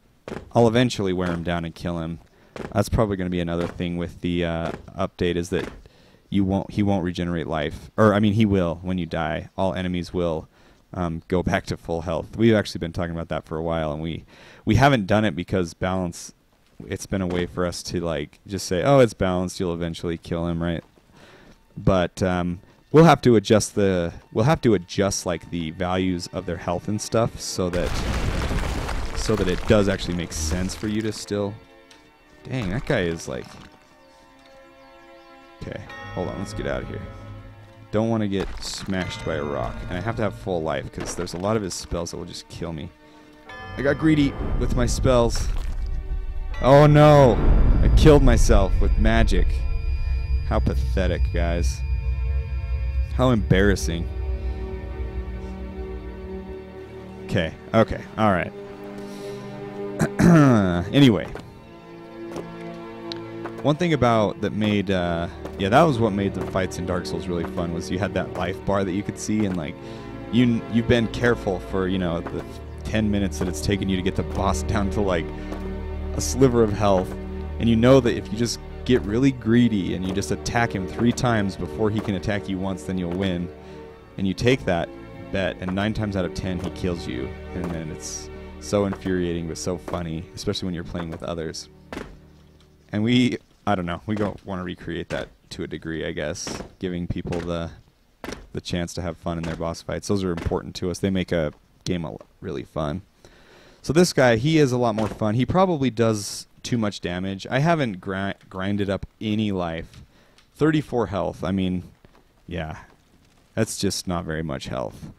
A: I'll eventually wear him down and kill him. That's probably going to be another thing with the update, is that he won't regenerate life. Or I mean, he will when you die. All enemies will go back to full health. We've actually been talking about that for a while, and we haven't done it because balance. It's been a way for us to like just say, oh, it's balanced. You'll eventually kill him, right? But we'll have to adjust like the values of their health and stuff so that it does actually make sense for you to still. Dang, that guy is like. Okay, hold on. Let's get out of here. Don't want to get smashed by a rock. And I have to have full life because there's a lot of his spells that will just kill me. I got greedy with my spells. Oh no! I killed myself with magic. How pathetic, guys. How embarrassing. Okay, alright. Anyway. One thing about that made, yeah, that was what made the fights in Dark Souls really fun, was you had that life bar that you could see, and like, you've been careful for, you know, the 10 minutes that it's taken you to get the boss down to like a sliver of health, and you know that if you just get really greedy and you just attack him 3 times before he can attack you once, then you'll win. And you take that bet, and 9 times out of 10 he kills you, and then it's so infuriating but so funny, especially when you're playing with others. And I don't know, we don't want to recreate that to a degree, I guess, giving people the chance to have fun in their boss fights. Those are important to us. They make a game really fun. So this guy, he is a lot more fun. He probably does too much damage. I haven't grinded up any life. 34 health. I mean, yeah, that's just not very much health.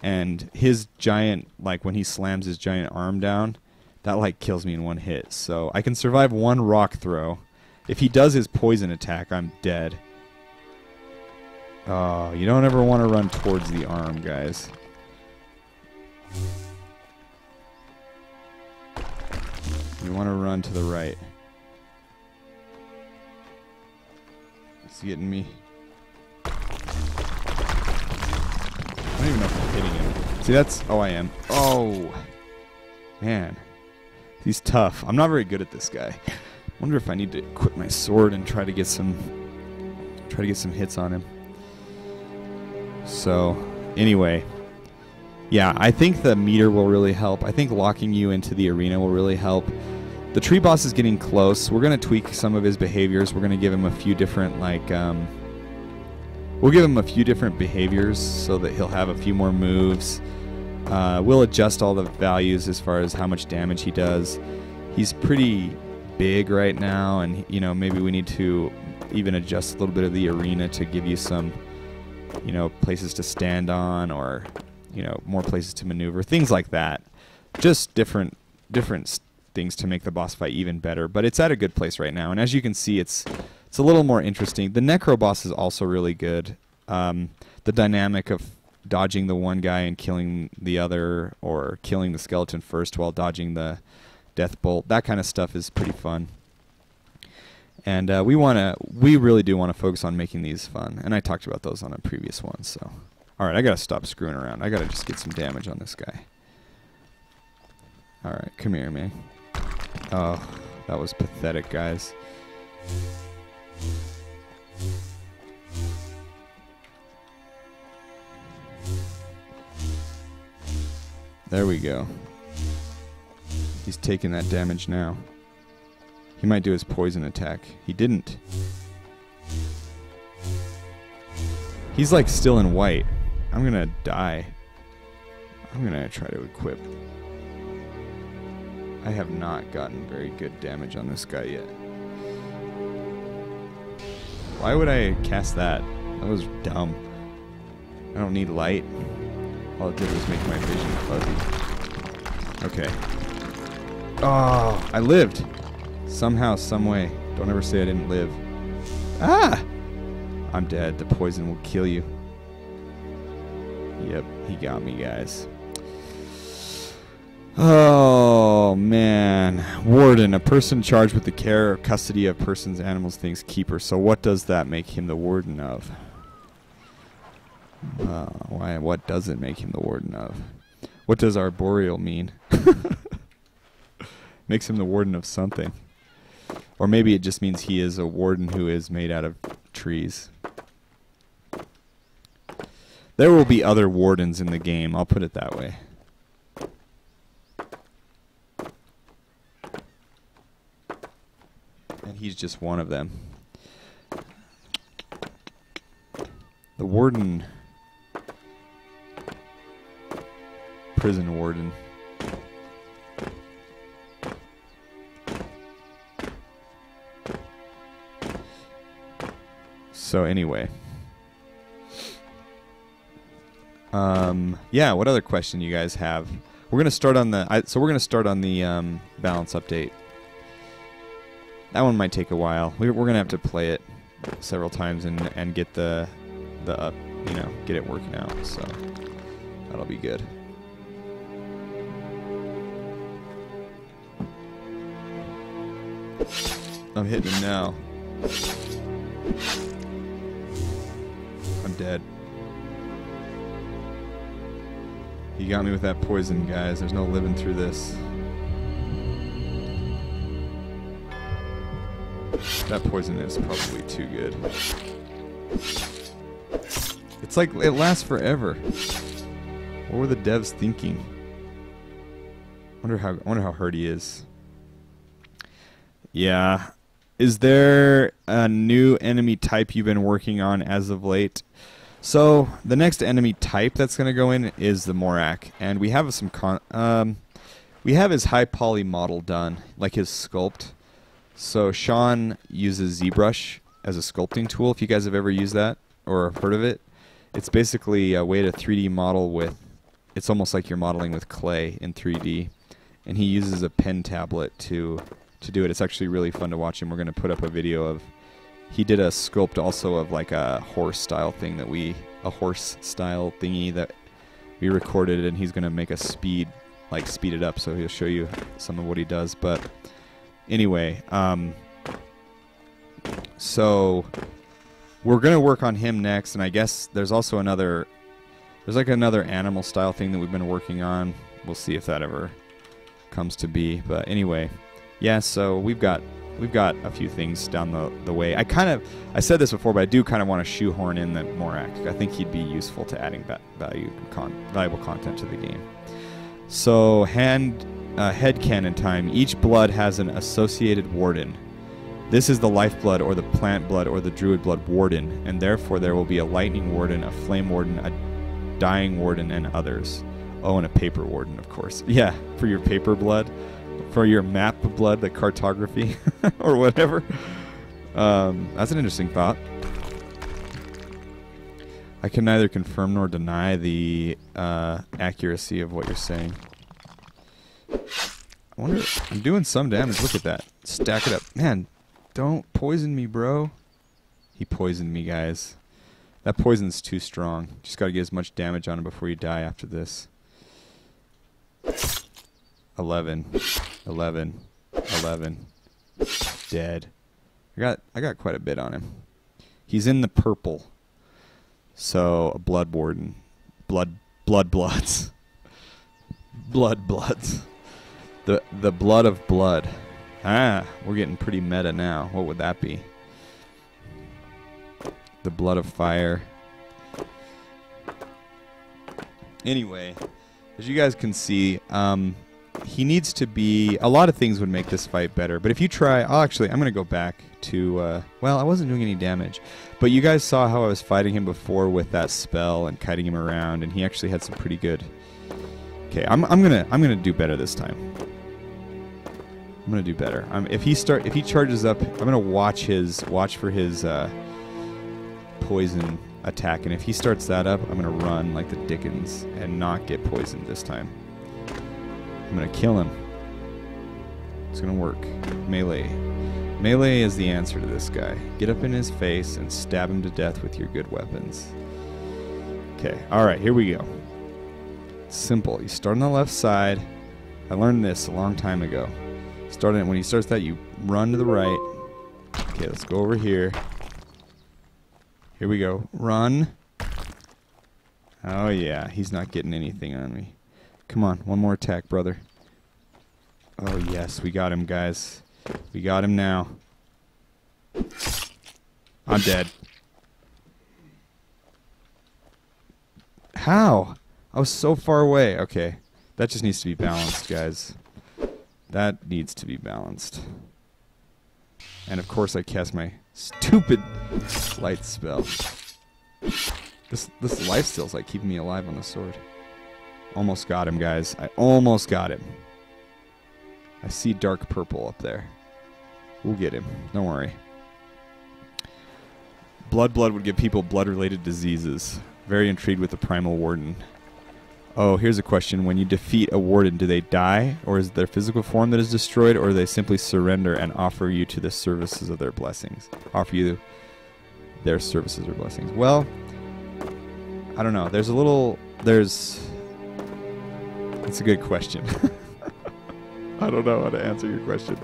A: And his giant, like when he slams his giant arm down, that like kills me in one hit. So I can survive 1 rock throw. If he does his poison attack, I'm dead. Oh, you don't ever want to run towards the arm, guys. You want to run to the right. Is he getting me? I don't even know if I'm hitting him. See, that's... Oh, I am. Oh! Man. He's tough. I'm not very good at this guy. I wonder if I need to equip my sword and try to get some hits on him. So, anyway. Yeah, I think the meter will really help. I think locking you into the arena will really help. The tree boss is getting close. We're going to tweak some of his behaviors. We're going to give him a few different, like... we'll give him a few different behaviors so that he'll have a few more moves. We'll adjust all the values as far as how much damage he does. He's pretty big right now, and you know, maybe we need to even adjust a little bit of the arena to give you some, you know, places to stand on, or you know, more places to maneuver, things like that. Just different things to make the boss fight even better. But it's at a good place right now, and as you can see, it's a little more interesting. The Necro boss is also really good. The dynamic of dodging the one guy and killing the other, or killing the skeleton first while dodging the death bolt, that kind of stuff is pretty fun. And we really do want to focus on making these fun. And I talked about those on a previous one. So, all right, I gotta stop screwing around. I gotta just get some damage on this guy. All right, come here, man. Oh, that was pathetic, guys. There we go. He's taking that damage now. He might do his poison attack. He didn't. He's like still in white. I'm gonna die. I'm gonna try to equip. I have not gotten very good damage on this guy yet. Why would I cast that? That was dumb. I don't need light. All it did was make my vision fuzzy. Okay. Oh, I lived. Somehow, some way. Don't ever say I didn't live. Ah! I'm dead. The poison will kill you. Yep, he got me, guys. Oh, man. Warden, a person charged with the care or custody of persons, animals, things, keeper. So what does that make him the warden of? Why? What does it make him the warden of? What does arboreal mean? Makes him the warden of something. Or maybe it just means he is a warden who is made out of trees. There will be other wardens in the game, I'll put it that way. And he's just one of them. The warden... Prison warden. So anyway. Yeah, what other question you guys have? We're going to start on the balance update. That one might take a while. We're going to have to play it several times and get the get it working out. So that'll be good. I'm hitting him now. I'm dead. He got me with that poison, guys. There's no living through this. That poison is probably too good. It's like it lasts forever. What were the devs thinking? Wonder how hurt he is. Yeah. Is there a new enemy type you've been working on as of late? So the next enemy type that's going to go in is the Morak, and we have we have his high poly model done, like his sculpt. So Sean uses ZBrush as a sculpting tool. If you guys have ever used that or heard of it, it's basically a way to 3D model with. It's almost like you're modeling with clay in 3D, and he uses a pen tablet to do it. It's actually really fun to watch him. We're going to put up a video of. He did a sculpt also of like a horse style thing a horse style thingy that we recorded, and he's going to make a speed like speed it up, so he'll show you some of what he does. But anyway, so we're gonna work on him next, and I guess there's also another animal style thing that we've been working on. We'll see if that ever comes to be. But anyway, yeah, so we've got a few things down the way. I said this before, but I do kind of want to shoehorn in the Morak. I think he'd be useful to adding valuable content to the game. So headcanon time. Each blood has an associated warden. This is the lifeblood or the plant blood or the druid blood warden, and therefore there will be a lightning warden, a flame warden, a dying warden, and others. Oh, and a paper warden, of course. Yeah, for your paper blood. For your map of blood, the cartography, or whatever. That's an interesting thought. I can neither confirm nor deny the accuracy of what you're saying. I wonder, I'm doing some damage. Look at that. Stack it up. Man, don't poison me, bro. He poisoned me, guys. That poison's too strong. Just gotta get as much damage on him before you die after this. 11. 11. 11. Dead. I got quite a bit on him. He's in the purple. So, a blood warden. Bloods. Bloods. The blood of blood. Ah, we're getting pretty meta now. What would that be? The blood of fire. Anyway, as you guys can see, he needs to be... A lot of things would make this fight better. But if you try... I'm going to go back to... well, I wasn't doing any damage. But you guys saw how I was fighting him before with that spell and kiting him around. And he actually had some pretty good... Okay, I'm gonna do better this time. I'm gonna do better. If he charges up, I'm gonna watch for his poison attack. And if he starts that up, I'm gonna run like the Dickens and not get poisoned this time. I'm gonna kill him. It's gonna work. Melee. Melee is the answer to this guy. Get up in his face and stab him to death with your good weapons. Okay, alright, here we go. Simple. You start on the left side. I learned this a long time ago. When he starts that, you run to the right. Okay, let's go over here. Here we go. Run. Oh yeah, he's not getting anything on me. Come on, one more attack, brother. Oh, yes, we got him, guys. We got him now. I'm dead. How? I was so far away. Okay, that just needs to be balanced, guys. That needs to be balanced. And, of course, I cast my stupid light spell. This lifesteal's like keeping me alive on the sword. Almost got him, guys. I almost got him. I see dark purple up there. We'll get him. Don't worry. Blood would give people blood-related diseases. Very intrigued with the Primal Warden. Oh, here's a question. When you defeat a warden, do they die? Or is their physical form that is destroyed? Or do they simply surrender and offer you to the services of their blessings? Offer you their services or blessings. Well, I don't know. That's a good question. I don't know how to answer your question.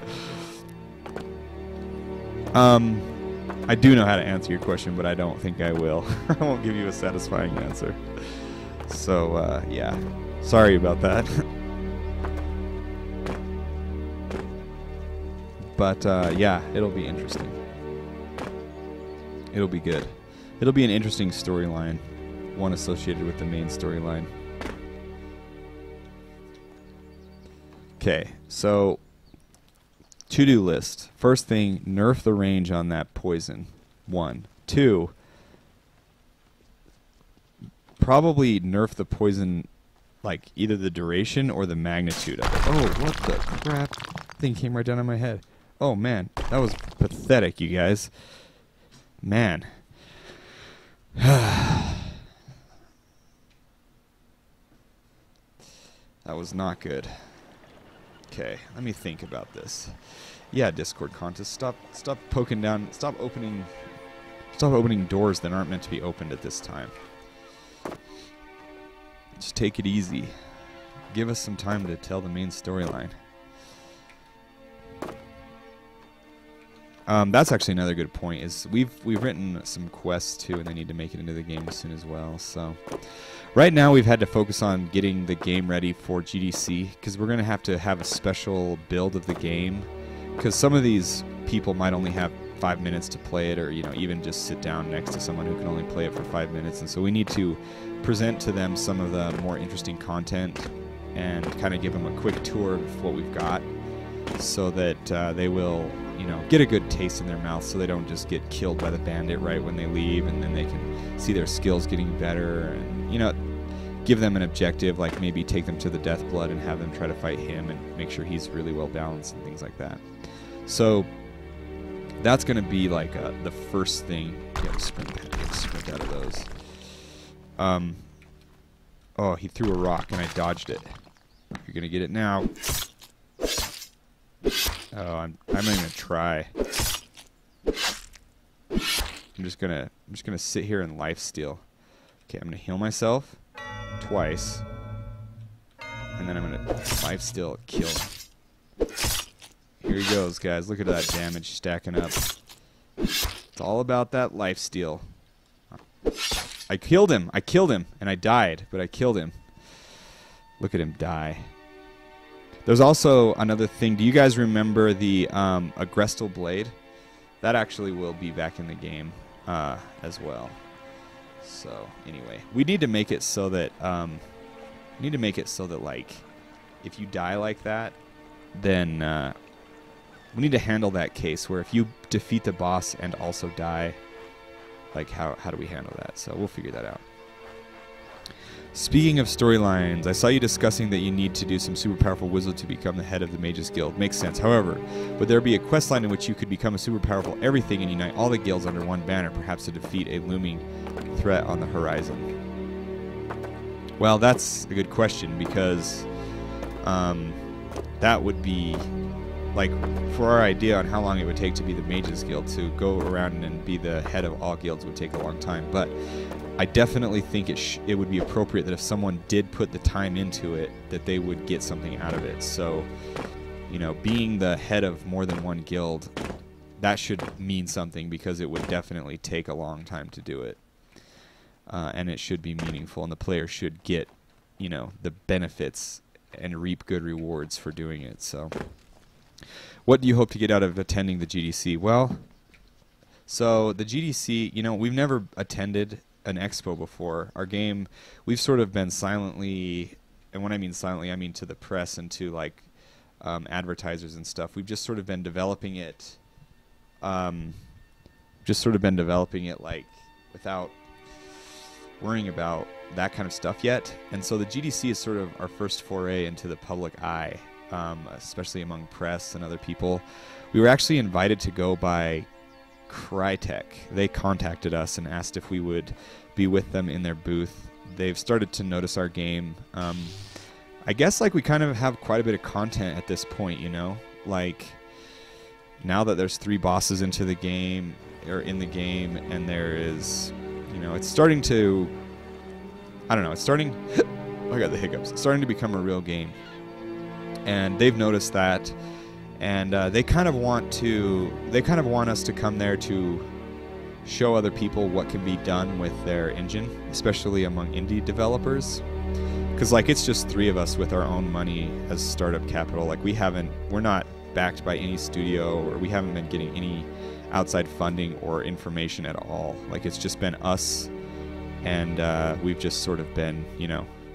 A: I do know how to answer your question, but I don't think I will. I won't give you a satisfying answer. So, yeah. Sorry about that. But, yeah, it'll be interesting. It'll be good. It'll be an interesting storyline. One associated with the main storyline. Okay, so to-do list. First thing, nerf the range on that poison. 1. 2, probably nerf the poison, like either the duration or the magnitude of it. Oh, what the crap? Thing came right down on my head. Oh, man, that was pathetic, you guys. Man. That was not good. Okay, let me think about this. Yeah, Discord contest. Stop poking down. Stop opening doors that aren't meant to be opened at this time. Just take it easy. give us some time to tell the main storyline. That's actually another good point. Is we've written some quests too, and they need to make it into the game soon as well. So right now we've had to focus on getting the game ready for GDC, because we're going to have a special build of the game, because some of these people might only have 5 minutes to play it, or even just sit down next to someone who can only play it for 5 minutes, and so we need to present to them some of the more interesting content and kind of give them a quick tour of what we've got, so that they will get a good taste in their mouth, so they don't just get killed by the bandit right when they leave, and then they can see their skills getting better, and give them an objective, like maybe take them to the Deathblood and have them try to fight him and make sure he's really well balanced and things like that. So that's going to be like the first thing. Yeah, sprint out of those. Oh, he threw a rock and I dodged it. You're going to get it now. Oh, I'm not even gonna try. I'm just gonna sit here and life steal. Okay, I'm gonna heal myself twice, and then I'm gonna life steal, kill him. Here he goes, guys. Look at that damage stacking up. It's all about that life steal. I killed him, and I died, but I killed him. Look at him die. There's also another thing. Do you guys remember the Agrestal Blade? That actually will be back in the game as well. So anyway, we need to make it so that like, if you die like that, then we need to handle that case where if you defeat the boss and also die, like how do we handle that? So we'll figure that out. Speaking of storylines, I saw you discussing that you need to do some super powerful wizard to become the head of the Mages Guild. Makes sense. However, would there be a quest line in which you could become a super powerful everything and unite all the guilds under one banner, perhaps to defeat a looming threat on the horizon? Well, that's a good question, because that would be, like, for our idea on how long it would take to be the Mages Guild, to go around and be the head of all guilds would take a long time. But I definitely think it would be appropriate that if someone did put the time into it, that they would get something out of it. So, being the head of more than one guild, that should mean something, because it would definitely take a long time to do it. And it should be meaningful, and the player should get, the benefits and reap good rewards for doing it. So, what do you hope to get out of attending the GDC? Well, so the GDC, we've never attended an expo before. Our game, we've sort of been silently, and when I mean silently, I mean to the press and to like advertisers and stuff. We've just sort of been developing it, like without worrying about that kind of stuff yet. And so the GDC is sort of our first foray into the public eye, especially among press and other people. We were actually invited to go by Crytek. They contacted us and asked if we would be with them in their booth. They've started to notice our game. I guess like we kind of have quite a bit of content at this point, like now that there's 3 bosses into the game, or in the game, and there is, it's starting to, I don't know, it's starting I got the hiccups. It's starting to become a real game. And they've noticed that, and they kind of want us to come there to show other people what can be done with their engine, especially among indie developers. Because like it's just 3 of us with our own money as startup capital. Like we're not backed by any studio, or we haven't been getting any outside funding or information at all. Like it's just been us, and we've just sort of been,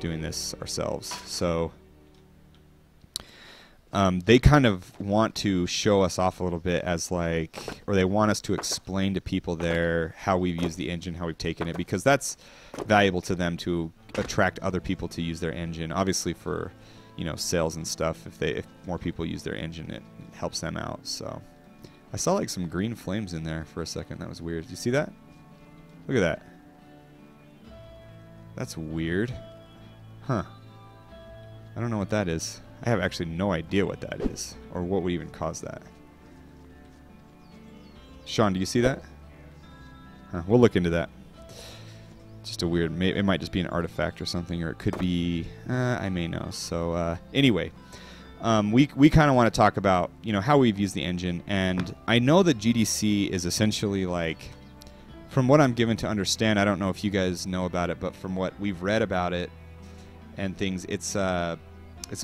A: doing this ourselves. So they kind of want to show us off a little bit as like, or they want us to explain to people there how we've used the engine, how we've taken it, because that's valuable to them to attract other people to use their engine. Obviously for, sales and stuff, if more people use their engine, it helps them out. So I saw like some green flames in there for a second. That was weird. Did you see that? Look at that. That's weird. Huh. I don't know what that is. I have actually no idea what that is, or what would even cause that. Sean, do you see that? Huh, we'll look into that. just a weird, it might just be an artifact or something, or it could be, I may know. So anyway, we kind of want to talk about, how we've used the engine. And I know that GDC is essentially like, from what I'm given to understand, I don't know if you guys know about it, but from what we've read about it and things, it's a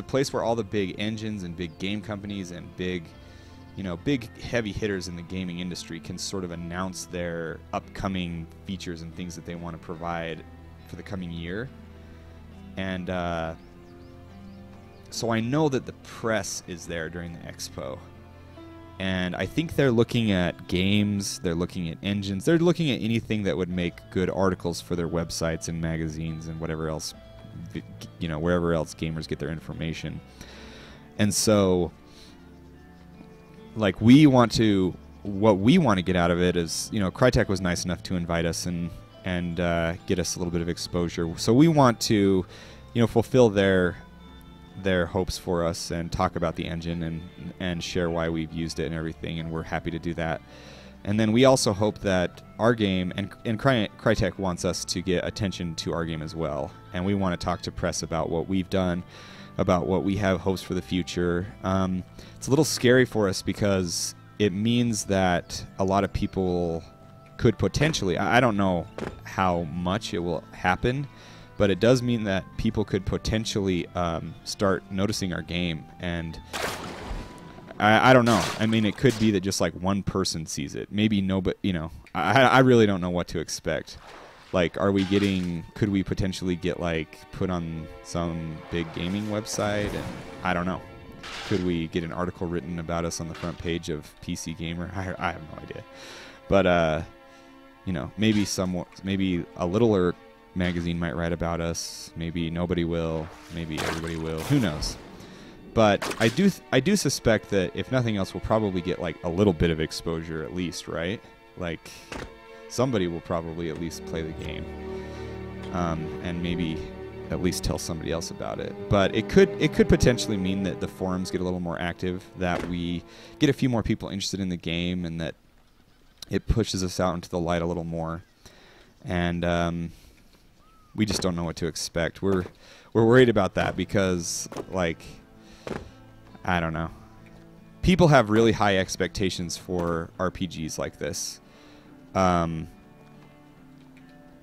A: place where all the big engines and big game companies and big heavy hitters in the gaming industry can sort of announce their upcoming features and things that they want to provide for the coming year. And so I know that the press is there during the expo. And I think they're looking at games, they're looking at engines, they're looking at anything that would make good articles for their websites and magazines and whatever else, wherever else gamers get their information. And so, like, what we want to get out of it is, Crytek was nice enough to invite us and get us a little bit of exposure. So we want to, fulfill their hopes for us and talk about the engine and share why we've used it and everything, and we're happy to do that. And then we also hope that our game, and Crytek wants us to get attention to our game as well, and we want to talk to press about what we've done, about what we have hopes for the future. It's a little scary for us because it means that a lot of people could potentially, I don't know how much it will happen, but it does mean that people could potentially start noticing our game. And I don't know. I mean, it could be that just like one person sees it. Maybe nobody, I really don't know what to expect. Like, could we potentially get like put on some big gaming website? And I don't know. Could we get an article written about us on the front page of PC Gamer? I have no idea. But, maybe a littler magazine might write about us. Maybe nobody will. Maybe everybody will. Who knows? But I do suspect that if nothing else, we'll probably get like a little bit of exposure at least, right? Like, somebody will probably at least play the game, and maybe at least tell somebody else about it. But it could potentially mean that the forums get a little more active, that we get a few more people interested in the game, and that it pushes us out into the light a little more. And we just don't know what to expect. We're worried about that because, like, I don't know. People have really high expectations for RPGs like this.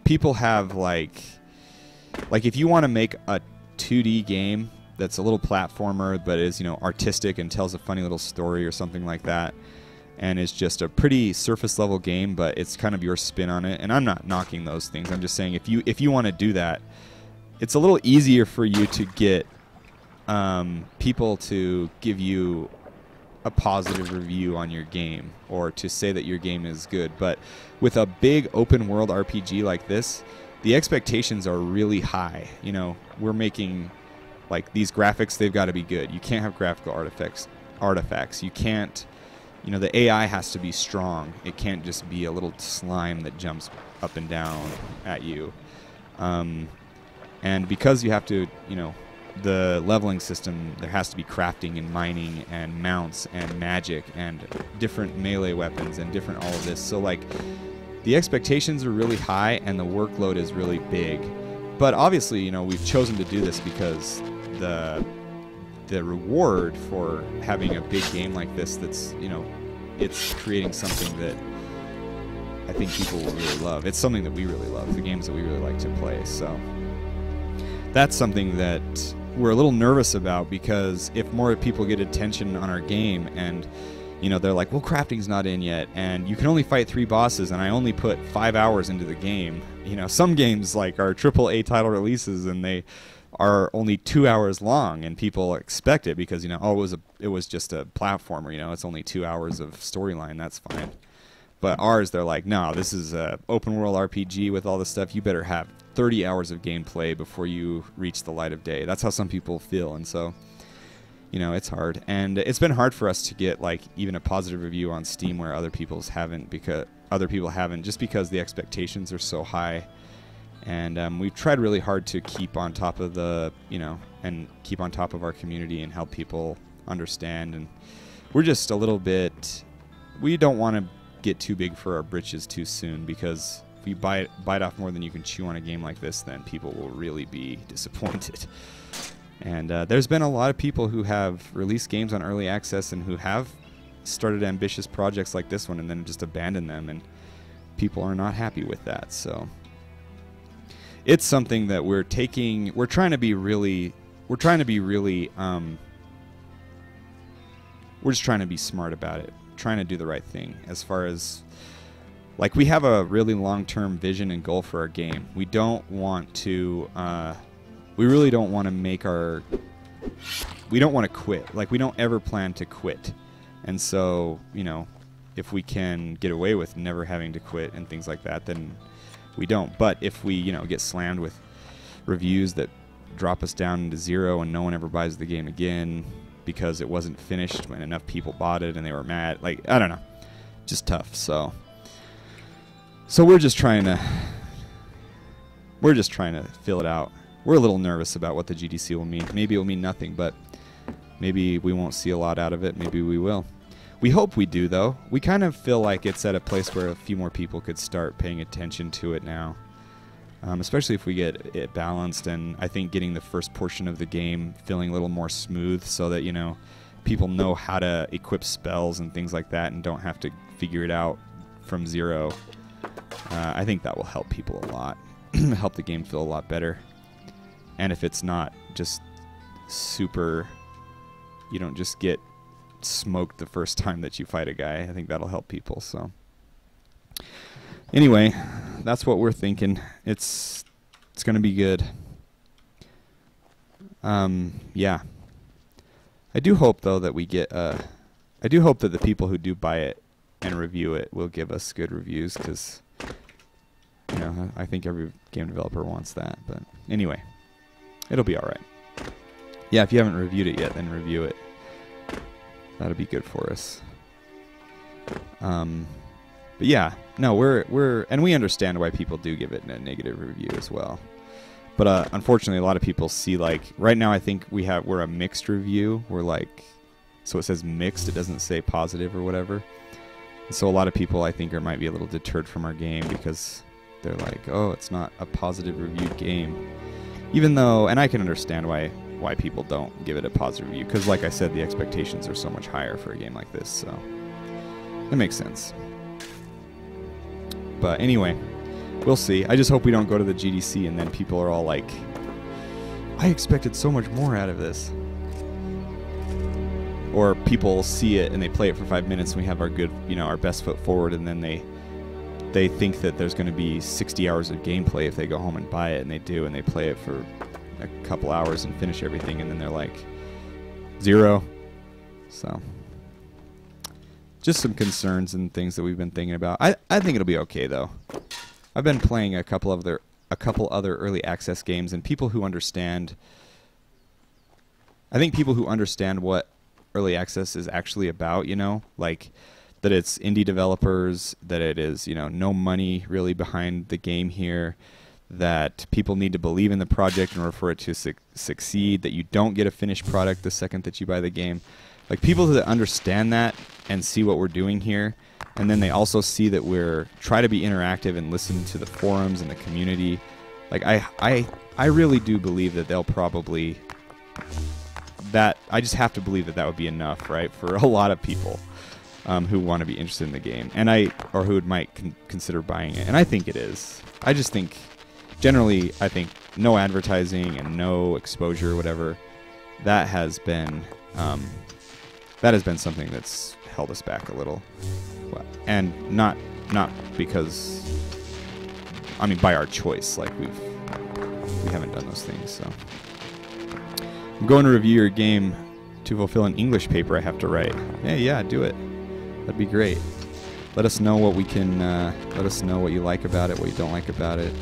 A: People have like if you want to make a 2D game that's a little platformer but is, artistic and tells a funny little story or something like that, and is just a pretty surface level game, but it's kind of your spin on it. And I'm not knocking those things. I'm just saying if you want to do that, it's a little easier for you to get people to give you a positive review on your game or to say that your game is good. But with a big open world RPG like this, the expectations are really high. We're making like these graphics, they've got to be good. You can't have graphical artifacts. You can't, the AI has to be strong. It can't just be a little slime that jumps up and down at you. And because you have to, the leveling system, there has to be crafting and mining and mounts and magic and different melee weapons and different all of this. So like the expectations are really high and the workload is really big. But obviously, we've chosen to do this because the reward for having a big game like this that's, it's creating something that I think people will really love. It's something that we really love, the games that we really like to play. So that's something that we're a little nervous about, because if more people get attention on our game and they're like, well, crafting's not in yet and you can only fight 3 bosses and I only put 5 hours into the game. Some games like are AAA title releases and they are only 2 hours long and people expect it because it was just a platformer, it's only 2 hours of storyline, that's fine. But ours, they're like, no, this is a open world RPG with all this stuff. You better have 30 hours of gameplay before you reach the light of day. That's how some people feel. And so, it's hard. And it's been hard for us to get like even a positive review on Steam where other people haven't, just because the expectations are so high. And we've tried really hard to keep on top of and keep on top of our community and help people understand. And we're just a little bit, we don't want to get too big for our britches too soon, because if you bite off more than you can chew on a game like this, then people will really be disappointed. And there's been a lot of people who have released games on early access and who have started ambitious projects like this one and then just abandoned them, and people are not happy with that. So it's something that we're trying to be really we're just trying to be smart about it, trying to do the right thing. As far as, like, we have a really long-term vision and goal for our game. We don't want to we really don't want to we don't want to quit. Like, we don't ever plan to quit. And so, you know, if we can get away with never having to quit and things like that, then we don't. But if we, you know, get slammed with reviews that drop us down to 0 and no one ever buys the game again because it wasn't finished when enough people bought it and they were mad, like, I don't know, just tough. So we're just trying to fill it out. We're a little nervous about what the GDC will mean. Maybe it will mean nothing, but maybe we won't see a lot out of it. Maybe we will. We hope we do, though. We kind of feel like it's at a place where a few more people could start paying attention to it now, especially if we get it balanced. And I think getting the first portion of the game feeling a little more smooth so that, you know, people know how to equip spells and things like that and don't have to figure it out from 0. I think that will help people a lot, help the game feel a lot better. And if it's not just super, you don't just get smoked the first time that you fight a guy, I think that'll help people. So anyway, that's what we're thinking. It's going to be good. Yeah. I do hope, though, that we get I do hope that the people who do buy it and review it will give us good reviews, because, you know, I think every game developer wants that. But anyway, it'll be all right. Yeah, if you haven't reviewed it yet, then review it. That'll be good for us. But yeah, no, and we understand why people do give it a negative review as well. But unfortunately, a lot of people see, like, right now I think we're a mixed review. We're like, so it says mixed, it doesn't say positive or whatever. So a lot of people, I think, might be a little deterred from our game because they're like, oh, it's not a positive reviewed game. Even though, and I can understand why people don't give it a positive review, because, like I said, the expectations are so much higher for a game like this, so it makes sense. But anyway, we'll see. I just hope we don't go to the GDC and then people are all like, I expected so much more out of this. Or people see it and they play it for 5 minutes and we have our good, you know, our best foot forward, and then they think that there's going to be 60 hours of gameplay if they go home and buy it, and they do, and they play it for a couple hours and finish everything, and then they're like 0. So just some concerns and things that we've been thinking about. I think it'll be okay, though. I've been playing a couple other early access games, and people who understand, I think people who understand what early access is actually about, you know, like that it's indie developers, that it is, you know, no money really behind the game here, that people need to believe in the project in order for it to succeed, that you don't get a finished product the second that you buy the game. Like, people that understand that and see what we're doing here, and then they also see that we're try to be interactive and listen to the forums and the community. Like, I really do believe that they'll probably, that I just have to believe that would be enough, right, for a lot of people who want to be interested in the game, and or who might consider buying it. And I think it is. I just think, generally, I think no advertising and no exposure or whatever, that has been something that's held us back a little. And not because, I mean, by our choice. Like, we haven't done those things. So I'm going to review your game to fulfill an English paper I have to write. Hey, yeah, do it. That'd be great. Let us know what we can. Let us know what you like about it, what you don't like about it.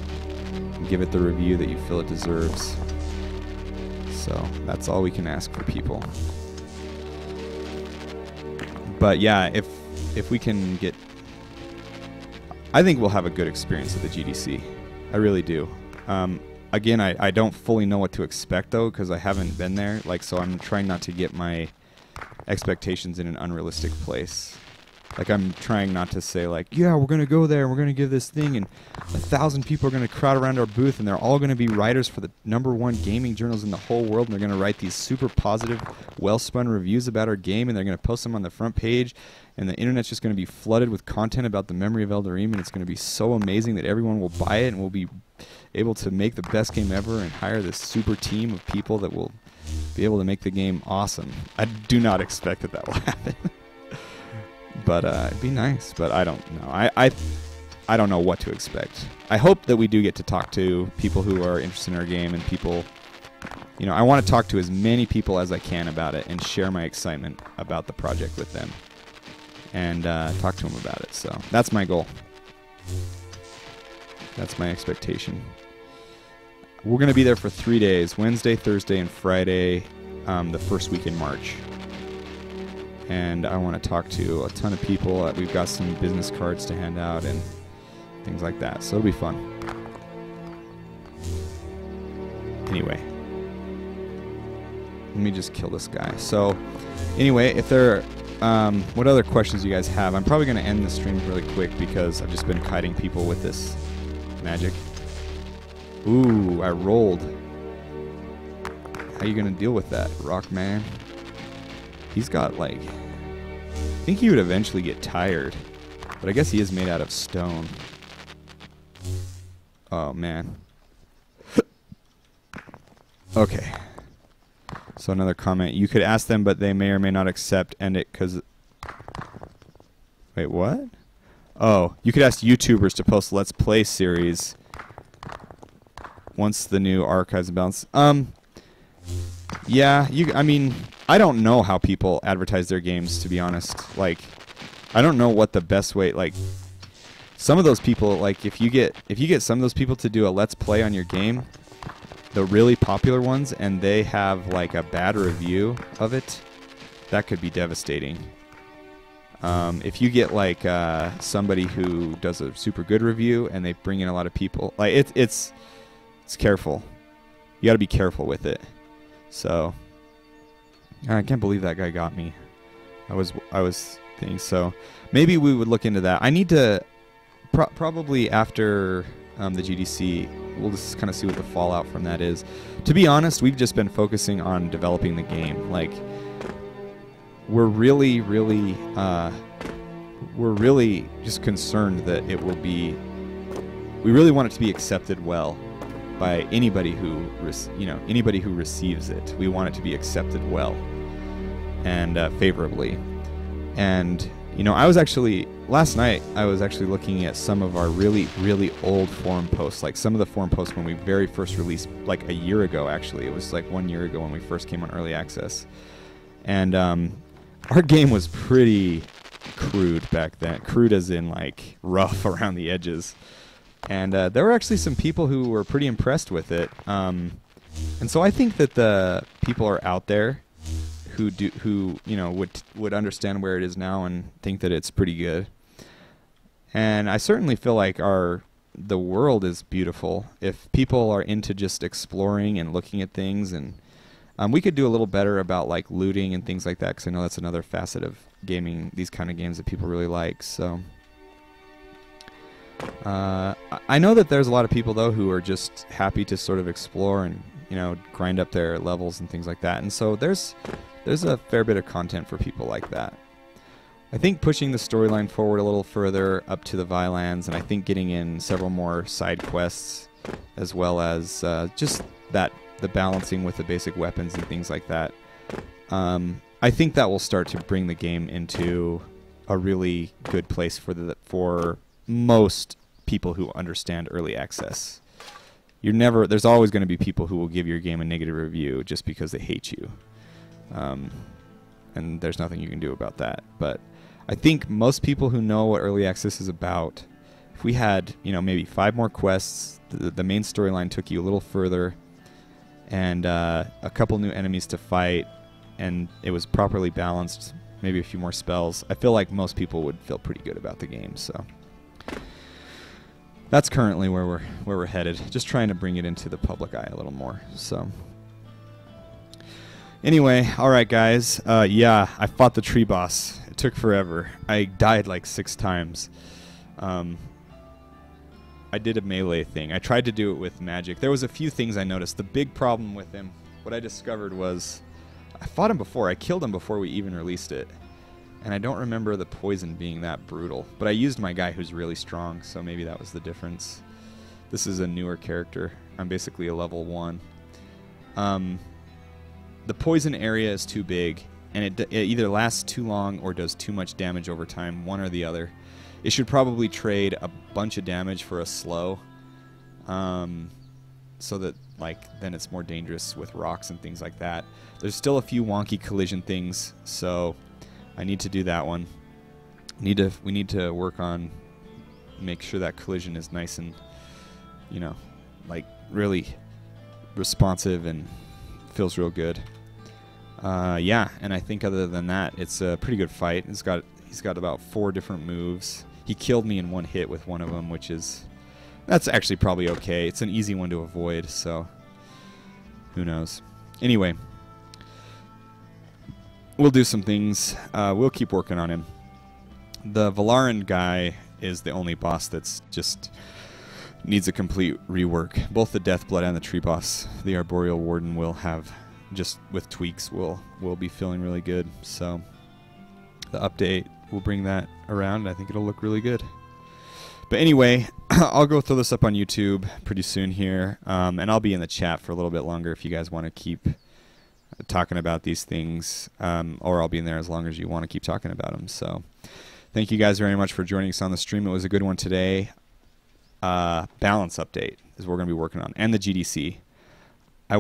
A: And give it the review that you feel it deserves. So that's all we can ask for people. But yeah, if we can get, I think we'll have a good experience at the GDC. I really do. Again, I don't fully know what to expect, though, because I haven't been there. Like, so I'm trying not to get my expectations in an unrealistic place. Like, I'm trying not to say, like, yeah, we're going to go there, and we're going to give this thing, and 1,000 people are going to crowd around our booth, and they're all going to be writers for the #1 gaming journals in the whole world, and they're going to write these super positive, well-spun reviews about our game, and they're going to post them on the front page, and the internet's just going to be flooded with content about the memory of Eldarim, and it's going to be so amazing that everyone will buy it, and we'll be able to make the best game ever and hire this super team of people that will be able to make the game awesome. I do not expect that that will happen. But it'd be nice, but I don't know. I don't know what to expect. I hope that we do get to talk to people who are interested in our game, and people, you know, I want to talk to as many people as I can about it and share my excitement about the project with them and talk to them about it. So that's my goal. That's my expectation. We're going to be there for 3 days, Wednesday, Thursday, and Friday, the first week in March. And I want to talk to a ton of people. We've got some business cards to hand out and things like that. So it'll be fun. Anyway. Let me just kill this guy. So, anyway, if there are... what other questions you guys have? I'm probably going to end the stream really quick because I've just been kiting people with this magic. Ooh, I rolled. How are you going to deal with that, Rockman? He's got, like... I think he would eventually get tired. But I guess he is made out of stone. Oh, man. Okay. So another comment. You could ask them, but they may or may not accept. End it, because... Wait, what? Oh, you could ask YouTubers to post Let's Play series once the new archives bounce. Yeah, I mean, I don't know how people advertise their games, to be honest. Like, I don't know what the best way, like, some of those people, like, if you get some of those people to do a Let's Play on your game, the really popular ones, and they have, like, a bad review of it, that could be devastating. If you get, like, somebody who does a super good review, and they bring in a lot of people, like, it's careful. You gotta be careful with it. So, I can't believe that guy got me. I was thinking, so maybe we would look into that. I need to, probably after the GDC, we'll just kind of see what the fallout from that is. To be honest, we've just been focusing on developing the game. Like, we're really just concerned that it will be, we really want it to be accepted well by anybody who anybody who receives it. We want it to be accepted well and favorably. And I was actually last night I was actually looking at some of our really old forum posts, like some of the forum posts when we very first released, like a year ago. Actually, it was like 1 year ago when we first came on early access, and our game was pretty crude back then. Crude as in like rough around the edges. And there were actually some people who were pretty impressed with it, and so I think that the people are out there who would understand where it is now and think that it's pretty good. And I certainly feel like the world is beautiful if people are into just exploring and looking at things, and we could do a little better about like looting and things like that, because I know that's another facet of gaming, these kind of games that people really like. So. I know that there's a lot of people though who are just happy to sort of explore and grind up their levels and things like that, and so there's a fair bit of content for people like that. I think pushing the storyline forward a little further up to the Vilands, and I think getting in several more side quests, as well as just the balancing with the basic weapons and things like that. I think that will start to bring the game into a really good place for most people who understand early access. There's always going to be people who will give your game a negative review just because they hate you. And there's nothing you can do about that. But I think most people who know what early access is about, if we had, maybe 5 more quests, the main storyline took you a little further, and a couple new enemies to fight, and it was properly balanced, maybe a few more spells, I feel like most people would feel pretty good about the game. So that's currently where we're headed. Just trying to bring it into the public eye a little more. So anyway, all right, guys. Yeah, I fought the tree boss. It took forever. I died like 6 times. I did a melee thing. I tried to do it with magic. There was a few things I noticed. The big problem with him, what I discovered was, I fought him before. I killed him before we even released it. And I don't remember the poison being that brutal. But I used my guy who's really strong, so maybe that was the difference. This is a newer character. I'm basically a level 1. The poison area is too big, and it either lasts too long or does too much damage over time, one or the other. It should probably trade a bunch of damage for a slow, so that then it's more dangerous with rocks and things like that. There's still a few wonky collision things, so I need to do that one. We need to work on make sure that collision is nice and really responsive and feels real good. Yeah, and I think other than that, it's a pretty good fight. He's got about 4 different moves. He killed me in 1 hit with one of them, that's actually probably okay. It's an easy one to avoid, so who knows. Anyway, we'll do some things. We'll keep working on him. The Valaran guy is the only boss that's just needs a complete rework. Both the Deathblood and the tree boss, the Arboreal Warden, will have, just with tweaks, will be feeling really good. So the update will bring that around, and I think it'll look really good. But anyway, I'll go throw this up on YouTube pretty soon here, and I'll be in the chat for a little bit longer if you guys want to keep talking about these things, or I'll be in there as long as you want to keep talking about them. So thank you guys very much for joining us on the stream. It was a good one today. Balance update is what we're going to be working on, and the GDC. I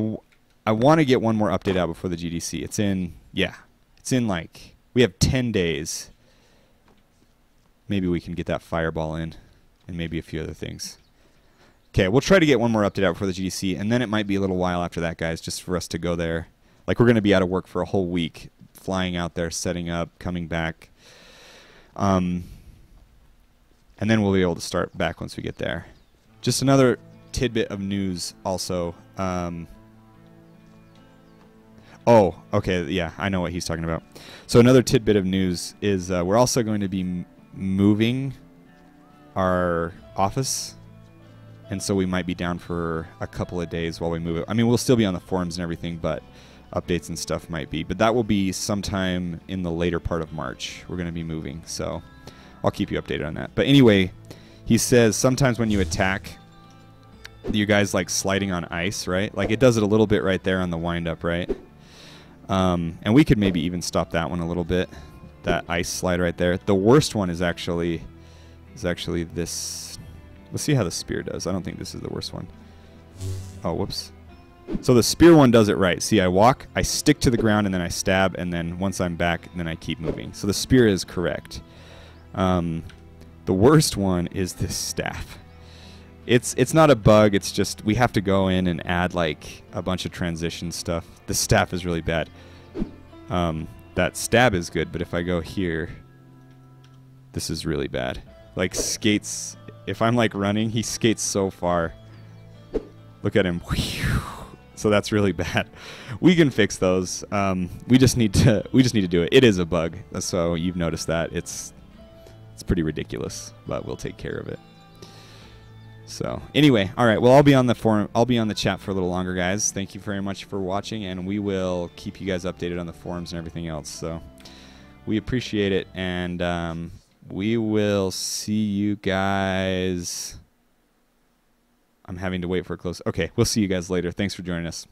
A: want to get one more update out before the GDC. It's in we have 10 days. Maybe we can get that fireball in, and maybe a few other things. Okay, we'll try to get one more update out before the GDC, and then it might be a little while after that, guys, just for us to go there. We're going to be out of work for a whole week, flying out there, setting up, coming back. And then we'll be able to start back once we get there. Just another tidbit of news also. Oh, okay, yeah, I know what he's talking about. So another tidbit of news is we're also going to be moving our office, and so we might be down for a couple of days while we move it. I mean, we'll still be on the forums and everything, but updates and stuff might be. But that will be sometime in the later part of March. We're going to be moving, so I'll keep you updated on that. But anyway, he says sometimes when you attack, you guys sliding on ice, right? It does it a little bit right there on the wind-up, right? And we could maybe even stop that one a little bit, that ice slide right there. The worst one is actually this. Let's see how the spear does. I don't think this is the worst one. Oh, whoops. So the spear one does it right. See, I walk, I stick to the ground, and then I stab, and then once I'm back, then I keep moving. So the spear is correct. The worst one is this staff. It's not a bug. It's just we have to go in and add a bunch of transition stuff. The staff is really bad. That stab is good, but if I go here, this is really bad. Skates. If I'm running, he skates so far. Look at him. So that's really bad. We can fix those. We just need to do it. It is a bug, so you've noticed that. It's pretty ridiculous, but we'll take care of it. So anyway, all right. Well, I'll be on the forum. I'll be on the chat for a little longer, guys. Thank you very much for watching, and we will keep you guys updated on the forums and everything else. So we appreciate it, and we will see you guys. I'm having to wait for a close. Okay, we'll see you guys later. Thanks for joining us.